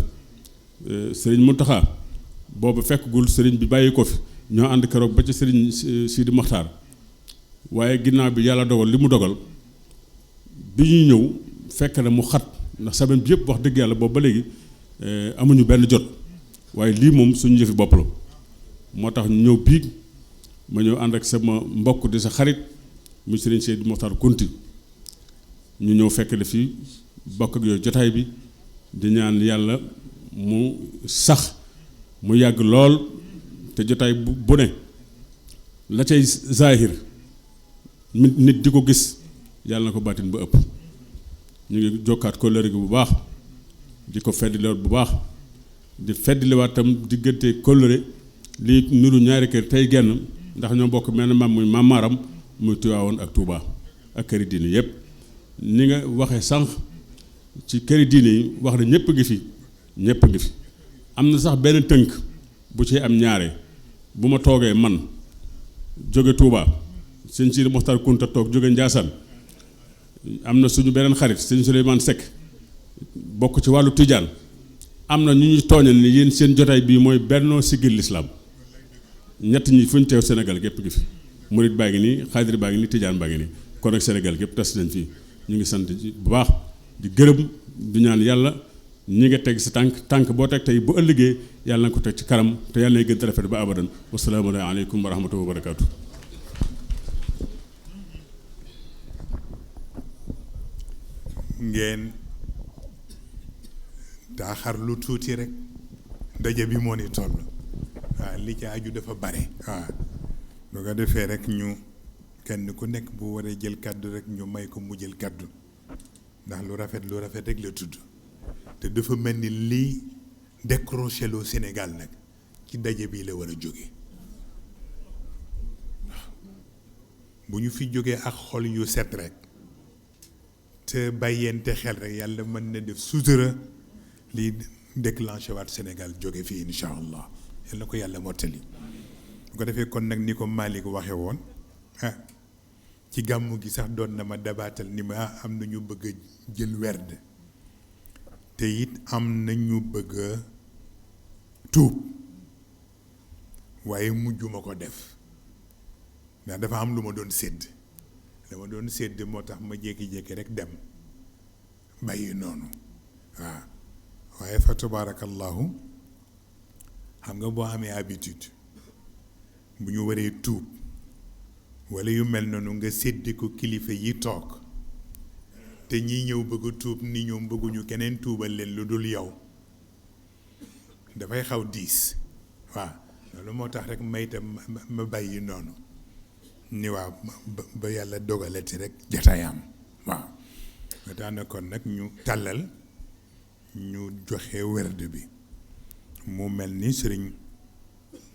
Serigne Mountakha boobu fekkagul Serigne bi bàyyi ko fi ñoo ànd keroog ba ci Serigne Sidi Mokhtar waaye ginnaaw bi yàlla dogal li mu dogal bi ñuy ñëw fekk na mu xat ndax semaine bi yëpp wax dëgg yàlla boobu ba léegi amuñu benn jot waaye lii moom suñu yëfi bopp la moo tax ñu ñëw biig ma ñëw ànd ak sama mbokk di sa xarit muy Serigne Sidi Mokhtar Kunti ñu ñëw fekk la fii bokk ak yooyu jotaay bi di ñaan yàlla mu sax mu yàgg lool te jotaay bu ne la cay zahir nit di ko gis yàlla na ko baatin ba ëpp ñu ngi jokkaat ko lëre gi bu baax di ko feddliwaat bu baax di feddliwaat tam diggante kóllëre lii nuru ñaari kër tey genn ndax ñoo bokk mel maam muy maam Maram muy Tiwaawoon ak Touba ak këri diine yépp ni nga waxee sànq ci këri diine yi wax na ñëpp ngi fi am na sax benn tënk bu ci am ñaare bu ma toogee man jóge Touba sëñ Sidi Mokhtar Kunta toog jóge Njaasaan am na suñu beneen xarit sëñ Souleymane Seck bokk ci wàllu tijaan am na ñu ñu tooñal ni yéen seen jotaay bii mooy bennoo siggil lislaam ñett ñi fu ñu teew Sénégal gépp gi fi murit baa ngi nii xaadir baa ngi nii tijaan baa ngi nii kon ak Sénégal gépp tas nañ fii ñu ngi sant bu baax di gërëm di ñaan yàlla ñi nga teg sa tànk boo teg tey bu ëllëgee yàlla na ko teg ci kanam te yàlla nay gën a rafet ba abadan wasalaamu aleykum wa rahmatullahi wa barakaatu. ngeen taaxar lu tuuti rek daje bi moo ni toll waaw li ci aju dafa bare waaw lu ko defee rek ñu kenn ku nekk bu waree jël kàddu rek ñu may ko mu jël kàddu ndax lu rafet rek la tudd te dafa mel ni lii décroché loo Sénégal nag ci daje bi la war a jóge waaw bu ñu fi jógee ak xol yu set rek te bàyyente xel rek yàlla mën na def sutura lii déclenché waat Sénégal jóge fii incha allah yal na ko yàlla mottali bu ko defee kon nag ni ko Malick waxe woon ci gàmmu gi sax doon na ma dabaatal ni ma am na ñu bëgg a jël werd te it am na ñu bëgg a tuub waaye mujjuma ko def ndax dafa am lu ma doon sédd dama doon sédd moo tax ma jékki-jékki rek dem bàyyi noonu waaw waaye fa tabaarakallahu xam nga boo amee habitude bu ñu waree tuub walla yu mel noonu nga séddi ko kilifa yi toog te ñiy ñëw bëgg a tuub ni ñoom bëgguñu keneen tuubal leen lu dul yow dafay xaw diis waaw loolu moo tax rek may itam ma bàyyi noonu ni waaw ba yàlla dogalati rek jataayam waaw nga tax na kon nag ñu tàllal ñu joxe werd bi mu mel ni sëriñ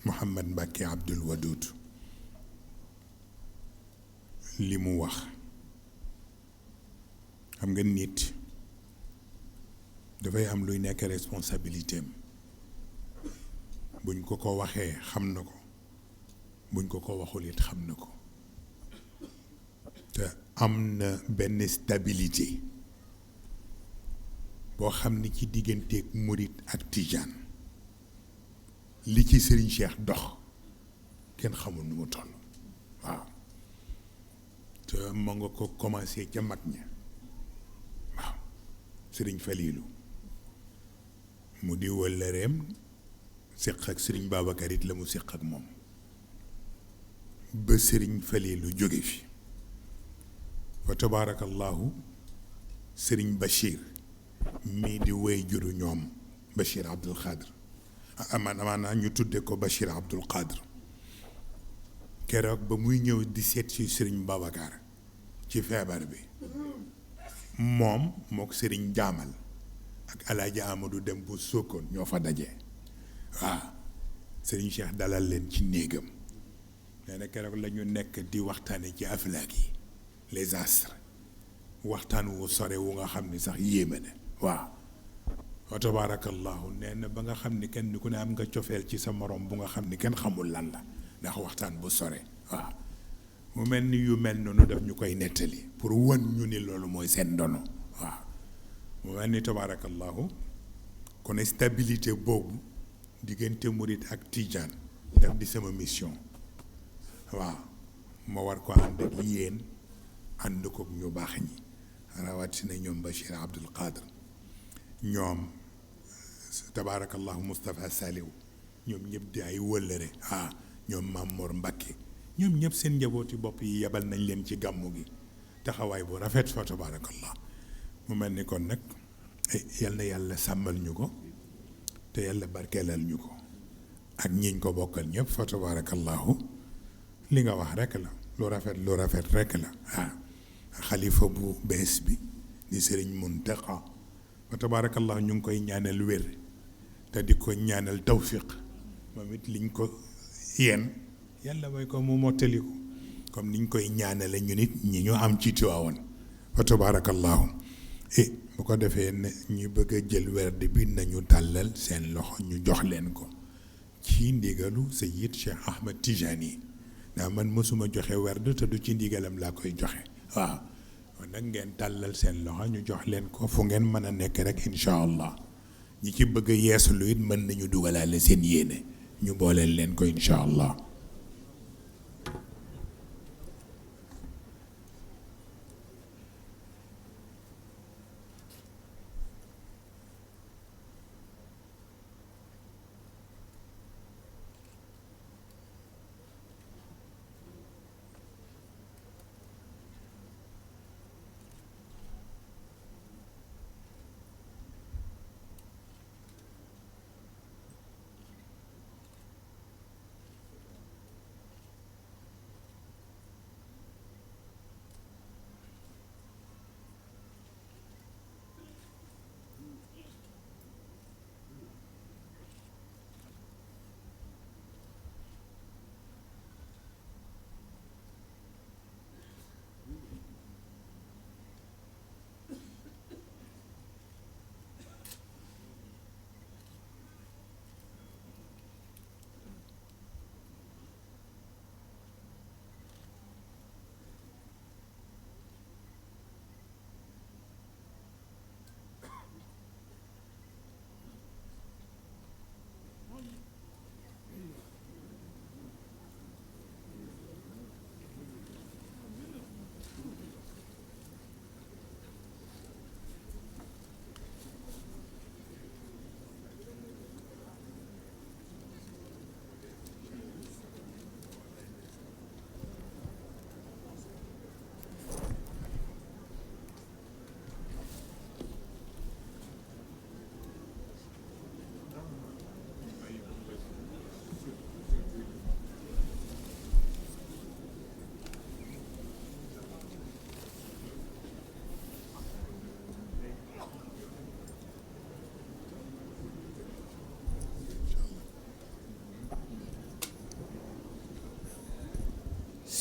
Mouhamad Mbacke Abdoul Wadoud li mu wax xam nga nit dafay am luy nekk responsabilité am buñ ko ko waxee xam na ko buñ ko ko waxul it xam na ko te am na benn stabilité boo xam ni ci digganteeg murit ak tijaan li ci Serigne Cheikh dox kenn xamul nu mu toll waaw te ma nga ko commencé ca mag ña waaw Serigne Falilou mu di wëllëreem séq ak Serigne Babacar it la mu séq ak moom ba Serigne Falilou jóge fi fa tabaarakallahu Serigne Bachir mii di wéy juru ñoom Bachir Abdoul Khadr amaana ñu tudde ko Bachir Abdoul Khadr keroog ba muy ñëw di seet ci Serigne Babacar ci feebar bi moom mook Serigne Jaamal ak Alaaji Amadou Dem bu Sokone ñoo fa daje waaw Serigne Cheikh dalal leen ci néegam nee na keroog la ñu nekk di waxtaane ci aflaak yi les astres waxtaan wu sore wu nga xam ni sax yéeme na waaw wa tabaarakallahu nee na ba nga xam ni kenn ku ne am nga cofeel ci sa morom bu nga xam ni kenn xamul lan la ndax waxtaan bu sore waaw mu mel ni yu mel noonu daf ñu koy nettali pour wan ñu ni loolu mooy seen ndono waaw mu mel ni tabaarakallahu kon stabilité boobu diggante murit ak tijaan daf di sama mission waaw ma war ko ànd ak yéen ànd kook ñu baax ñi rawatina ñoom Bachir Abdoul Khadr ñoom tabaarakallahu Moustapha Saliou ñoom ñëpp di ay wëllëre ñoom Mamour Mbacké ñoom ñëpp seen njabooti bopp yi yebal nañ leen ci gàmmu gi taxawaay bu rafet fa tabaarakallah mu mel ni kon nag yal na yàlla sàmmal ñu ko te yàlla barkeelal ñu ko ak ñiñ ko bokkal ñëpp fa tabaarakallahu li nga wax rek la lu rafet rek la xalifa bu bees bi di Sëriñ Muntaqa fa tabaarakallahu ñu ngi koy ñaanal wér te di ko ñaanal tawfiq moom it liñ ko yéen yàlla mooy ko mu mottali ko comme niñ koy ñaanale ñu nit ñi ñu am ci Tiwaawan fa tabaarakallahu bu ko defee ne ñu bëgg a jël werd bi nañu tàllal seen loxo ñu jox leen ko ci ndigalu Sayyid Cheikh Ahmed Tijani ndax man mësuma joxe werd te du ci ndigalam laa koy joxe waaw kon nag ngeen tàllal seen loxo ñu jox leen ko fu ngeen mën a nekk rek incha allah ñi ci bëgg a yeesalu it mën nañu dugalaale seen yéene ñu booleel leen ko incha allah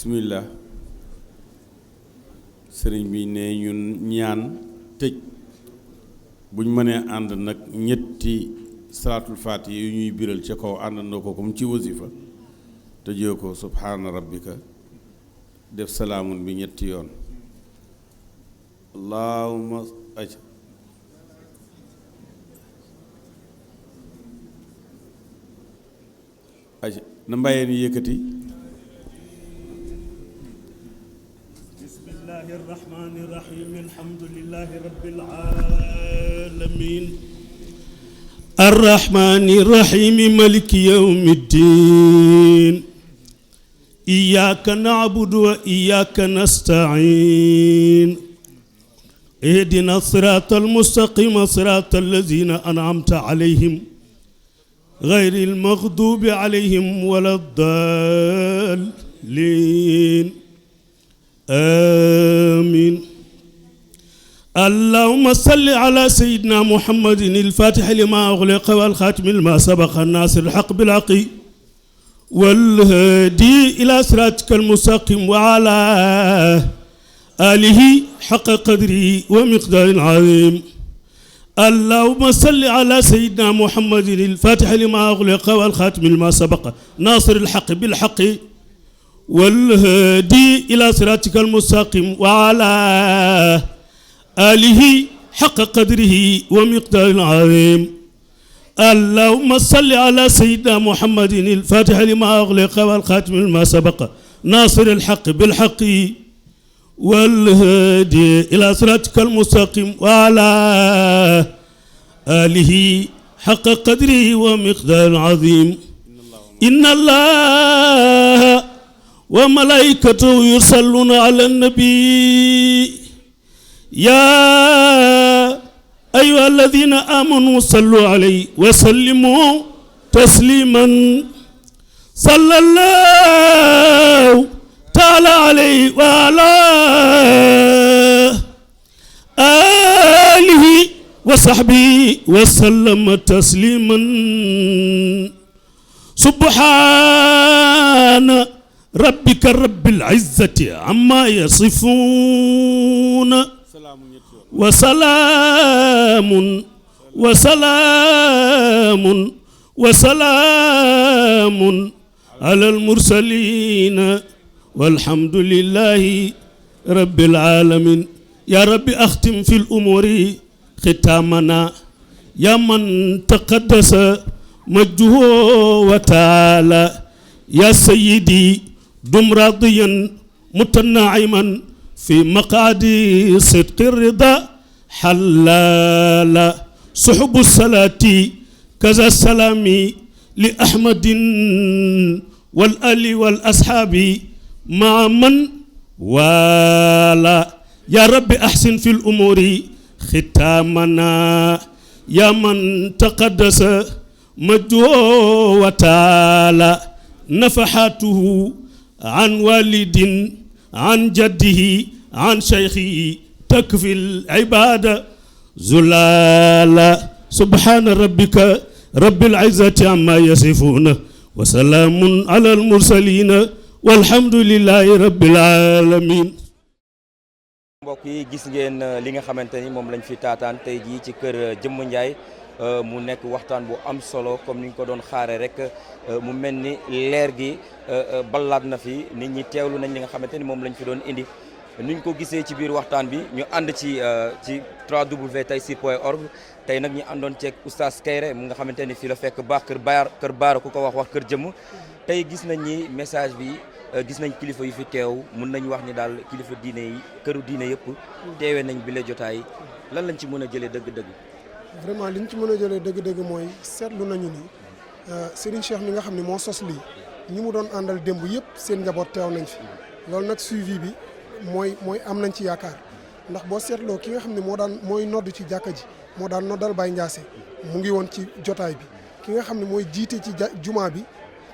bismillah sëriñ bi ne ñun ñaan tëj buñ mënee ànd nag ñetti salaatul faatiha yu ñuy biral ca kaw àndandoo ko comme ci wasifa tëjee ko subhaana rabbika def salaamun bi ñetti yoon allahumma aj na mbayeen yi yëkkati bismillahi rahmani rahim alhamdulillahi rabbil alamin arrahmani rahim maliki yawmi ddin iyyaka na'budu wa iyyaka nasta'in ihdina siratal mustaqim siratal ladzina an'amta alayhim غير المغضوب عليهم ولا الضالين آمين اللهم صل على سيدنا محمد الفاتح لما أغلق والخاتم لما سبق الناصر الحق بالحق والهادي إلى صراطك المستقيم وعلى آله حق قدره ومقدار عظيم اللهم صل على سيدنا محمد الفاتح لما أغلق والخاتم لما سبق ناصر الحق بالحق والهادي إلى صراطك المستقيم وعلى آله حق قدره ومقدار عظيم اللهم صل على سيدنا محمد الفاتح لما أغلق والخاتم لما سبق ناصر الحق بالحق والهادي إلى صراطك المستقيم وعلى آله حق قدره ومقدار عظيم إن الله وملائكته يصلون على النبي يا أيها الذين آمنوا صلوا عليه وسلموا تسليما صلى الله تعالى عليه وعلى آله وصحبه وسلم تسليما سبحان ربك رب العزة عما يصفون وسلام وسلام وسلام على المرسلين والحمد لله رب العالمين يا رب أختم في الأمور ختامنا يا من تقدس مجده وتعالى يا سيدي دم راضيا متناعما في مقعد صدق الرضا حلالا صحب الصلاة كذا السلام لأحمد والآل والأصحاب مع من والا يا رب أحسن في الأمور ختامنا يا من تقدس مجده وتعالى نفحاته عن والد عن جده عن شيخه تكفي العبادة زلالا سبحان ربك رب العزة عما يصفون وسلام على المرسلين والحمد لله رب العالمين. mbokk yi gis ngeen li nga xamante ni moom lañ fi taataan tey jii ci kër Jëmm Ndiaye mu nekk waxtaan bu am solo comme ni ñu ko doon xaare rek mu mel ni leer gi ballaat na fi nit ñi teewlu nañ li nga xamante ni moom lañ fi doon indi ni ñu ko gisee ci biir waxtaan bi ñu ànd ci www.taysir.org tey nag ñu àndoon ceeg oustaz Kairé mu nga xamante ni fii la fekk baax kër baara ku ko wax kër jëmm tey gis nañ ni message bi gis nañ kilifa yu fi teew mun nañ wax ni daal kilifa diine yi këru diine yëpp teewee nañ bi la jotaay lan lañ ci mën a jëlee dëgg-dëgg. vraiment li ñu ci mën a jëlee dëgg-dëgg mooy seetlu nañu ni Serigne Cheikh mi nga xam ne moo sos lii ñi mu doon àndal démb yëpp seen njaboot teew nañ fi loolu nag suivi bi mooy am nañ ci yaakaar ndax boo seetloo ki nga xam ne mooy nodd ci jàkka ji moo daan noddal Baye Ndiassé mu ngi woon ci jotaay bi ki nga xam ne mooy jiite ci jumaa bi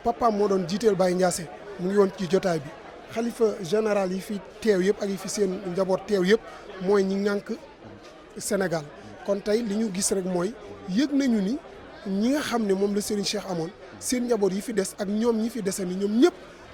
papaam moo doon jiiteel Baye Ndiassé mu ngi woon ci jotaay bi xalifa général yi fi teew yëpp ak yi fi seen njaboot teew yëpp mooy ñi ñànk Sénégal kon tey li ñu gis rek mooy yëg nañu ni ñi nga xam ne moom la Serigne Cheikh amoon seen njaboot yi fi des ak ñoom ñi fi dese ni ñoom ñëpp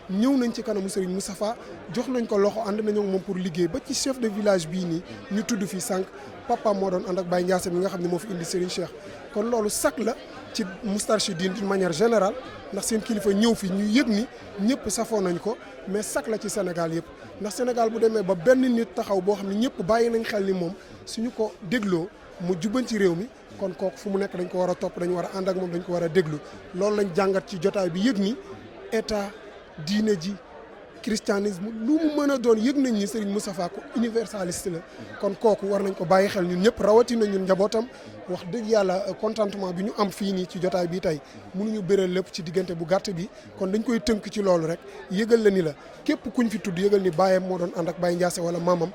ñëw nañ ci kanamu Serigne Moustapha jox nañ ko loxo ànd nañoo moom pour liggéey ba ci chef de village bii nii ñu tudd fii sànq papa moo doon ànd ak Baye Ndiassé mi nga xam ne moo fi indi Serigne Cheikh kon loolu sax la ci Moustarchidine d'une manière générale ndax seen kilifa ñëw fi ñu yëg ni ñëpp safoo nañ ko mais sax la ci Sénégal yëpp ndax Sénégal bu demee ba benn nit taxaw boo xam ne ñëpp bàyyi nañ xel ni moom suñu ko dégloo mu jubban ci réew mi kon kooku fu mu nekk dañ ko war a topp dañu war a ànd ak moom dañ ko war a déglu loolu lañ jàngat ci jotaay bi yëg ni état diine ji christianisme lu mu mën a doon yëg nañ ni Serigne Moustapha ko universaliste la kon kooku war nañ ko bàyyi xel ñun ñëpp rawatina ñun njabootam wax dëgg yàlla contentement bi ñu am fii nii ci jotaay bi tey mënuñu bëral lépp ci diggante bu gàtt bi kon dañ koy tënk ci loolu rek yëgal la ni la képp kuñ fi tudd yëgal ni baayam moo doon ànd ak Baye Ndiassé wala maamam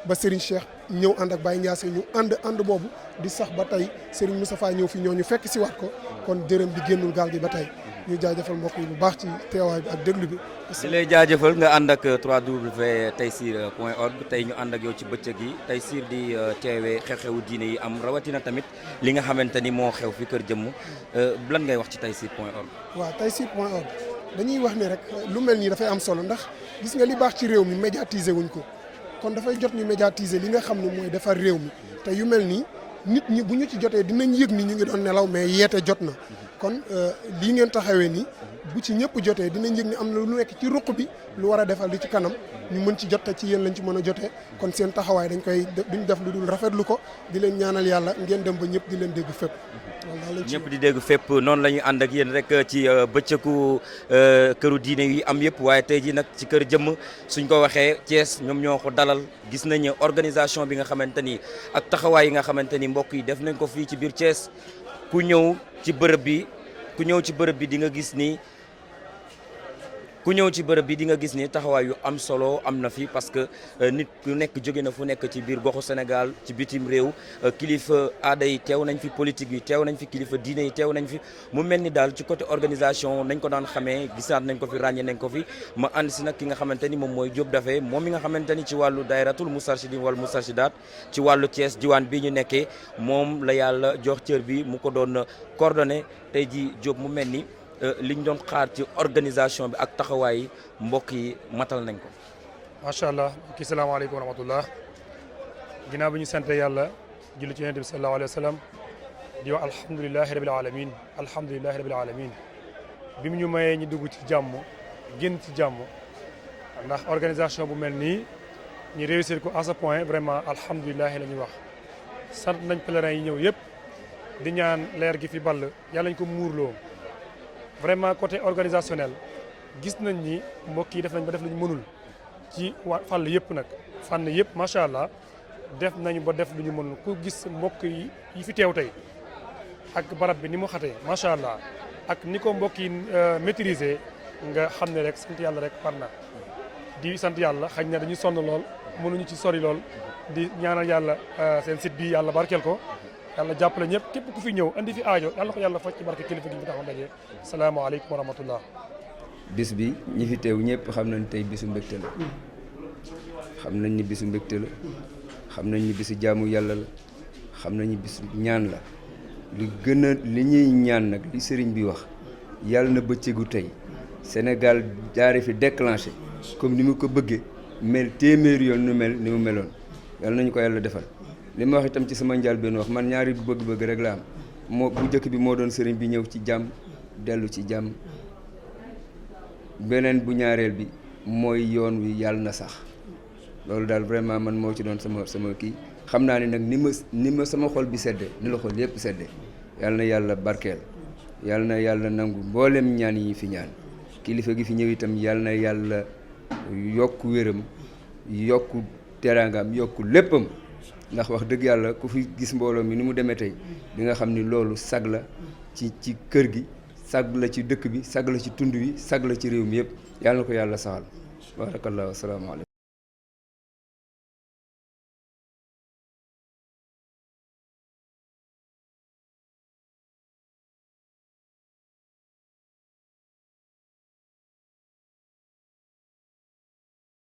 ba Serigne Cheikh ñëw ànd ak Baye Ndiassé ñu ànd boobu di sax ba tey Serigne Moustapha ñëw fi ñoo ñu fekk si waat ko kon dërëm bi génnul gaal gi ba tey ñu jaajëfal mbokk yi bu baax ci teewaay bi ak déglu bi. di lay jaajëfal nga ànd ak www.taysir.org tey ñu ànd ak yow ci bëccëg yi Taysir di teewee xew-xewu diine yi am rawatina tamit li nga xamante ni moo xew fi kër jëmm lan ngay wax ci taysir.org. waaw taysir.org dañuy wax ne rek lu mel nii dafay am solo ndax gis nga li baax ci réew mi médiatiser wuñ ko kon dafay jot ñu médiatiser li nga xam ne mooy defar réew mi te yu mel nii nit ñi bu ñu ci jotee dinañ yëg ni ñu ngi doon nelaw mais yeete jot na. kon lii ngeen taxawee nii bu ci ñëpp jotee dinañ yëg ni am na lu nekk ci ruq bi lu war a defal li ci kanam ñu mën ci jot te ci yéen lañ ci mën a jotee kon seen taxawaay duñ def lu dul rafetlu ko di leen ñaanal yàlla ngeen dem ba ñëpp di leen dégg fépp. ñëpp di dégg fépp noonu la ñuy ànd ak yéen rek ci bëccëgu këru diine yi am yëpp waaye tey ji nag ci kër jëmm suñ ko waxee Thiès ñoom ñoo ko dalal gis nañ organisation bi nga xamante ni ak taxawaay yi nga xamante ni mbokk yi def nañ ko fii ci biir Thiès ku ñëw ci bërëb bi di nga gis ni taxawaay yu am solo am na fi parce que nit ku nekk jóge na fu nekk ci biir goxu Sénégal ci bitim réew kilifa aada yi teew nañ fi politique yi teew nañ fi kilifa diine yi teew nañ fi mu mel ni daal ci côté organisation nañ ko daan xamee gisaat nañ ko fi ràññee nañ ko fi ma ànd si nag ki nga xamante ni moom mooy Diop Daffé moom mi nga xamante ni ci wàllu daayratul Moustarchidine wala Moustarchidaat ci wàllu Thiès diwaan bi ñu nekkee moom la yàlla jox cër bi mu ko doon coordonné tey ji Diop mu mel ni liñ doon xaar ci organisation bi ak taxawaay mbokk yi matal nañ ko. macha allah kii salaamaaleykum wa rahmatullah ginnaaw bi ñu sant yàlla julli ci yonent bi sallallahu alayhi wa sallam di wax alhamdulilahi rabil alamin bi mu ñu mayee ñu dugg ci jàmm génn ci jàmm ndax organisation bu mel nii ñu réussir ko à ce point vraiment alhamdulilahi la ñuy wax sant nañ pèlerins yi ñëw yëpp di ñaan leer gi fi ball yàlla ñu ko muurloo. vraiment côté organisationnel gis nañ ni mbokk yi def nañ ba def lañu mënul ci fànn yëpp nag fànn yëpp macha allah def nañu ba def lu ñu mënul ku gis mbokk yi fi teew tey ak barab bi ni mu xatee macha allah ak ni ko mbokk yi maîtriser nga xam ne rek sant yàlla rek par na di sant yàlla xañ na dañuy sonn lool mënuñu ci sori lool di ñaanal yàlla seen site bi yàlla barkeel ko. yàlla jàppale ñëpp képp ku fi ñëw andi fi aajo yàlla ko yàlla faj ci barke kilifa gi fi taxaw ndaje salaamaaleykum wa rahmatullah. bis bi ñi fi teew ñëpp xam nañ tey bisu mbégte la xam nañ ni bisu mbégte la xam nañ ni bisu jaamu yàlla la xam nañ ni bisu ñaan la li ñuy ñaan nag li sëriñ bi wax yàlla na bëccëgu tey Sénégal jaare fi déclenché comme ni mu ko bëggee mel téeméeri yoon ni mu meloon yàlla nañu ko yàlla defal. li ma wax itam ci sama njaal benn wax man ñaari bëgg-bëgg rek la am bu njëkk bi moo doon sëriñ bi ñëw ci jàmm dellu ci jàmm beneen bu ñaareel bi mooy yoon wi yàlla na sax loolu daal vraiment man moo ci doon sama kii xam naa ne nag ni ma sama xol bi sedde ni la xol yépp sedde yàlla na yàlla barkeel yàlla na yàlla nangu mboolem ñaan yi fi ñaan kilifa gi fi ñëw itam yàlla na yàlla yokk wéram yokk teraangam yokk léppam ndax wax dëgg yàlla ku fi gis mbooloo mi ni mu demee tey di nga xam ni loolu sag la ci kër gi sag la ci dëkk bi sag la ci tund wi sag la ci réew mi yëpp yàlla na ko yàlla saxal barakallahu asalaamaaleykum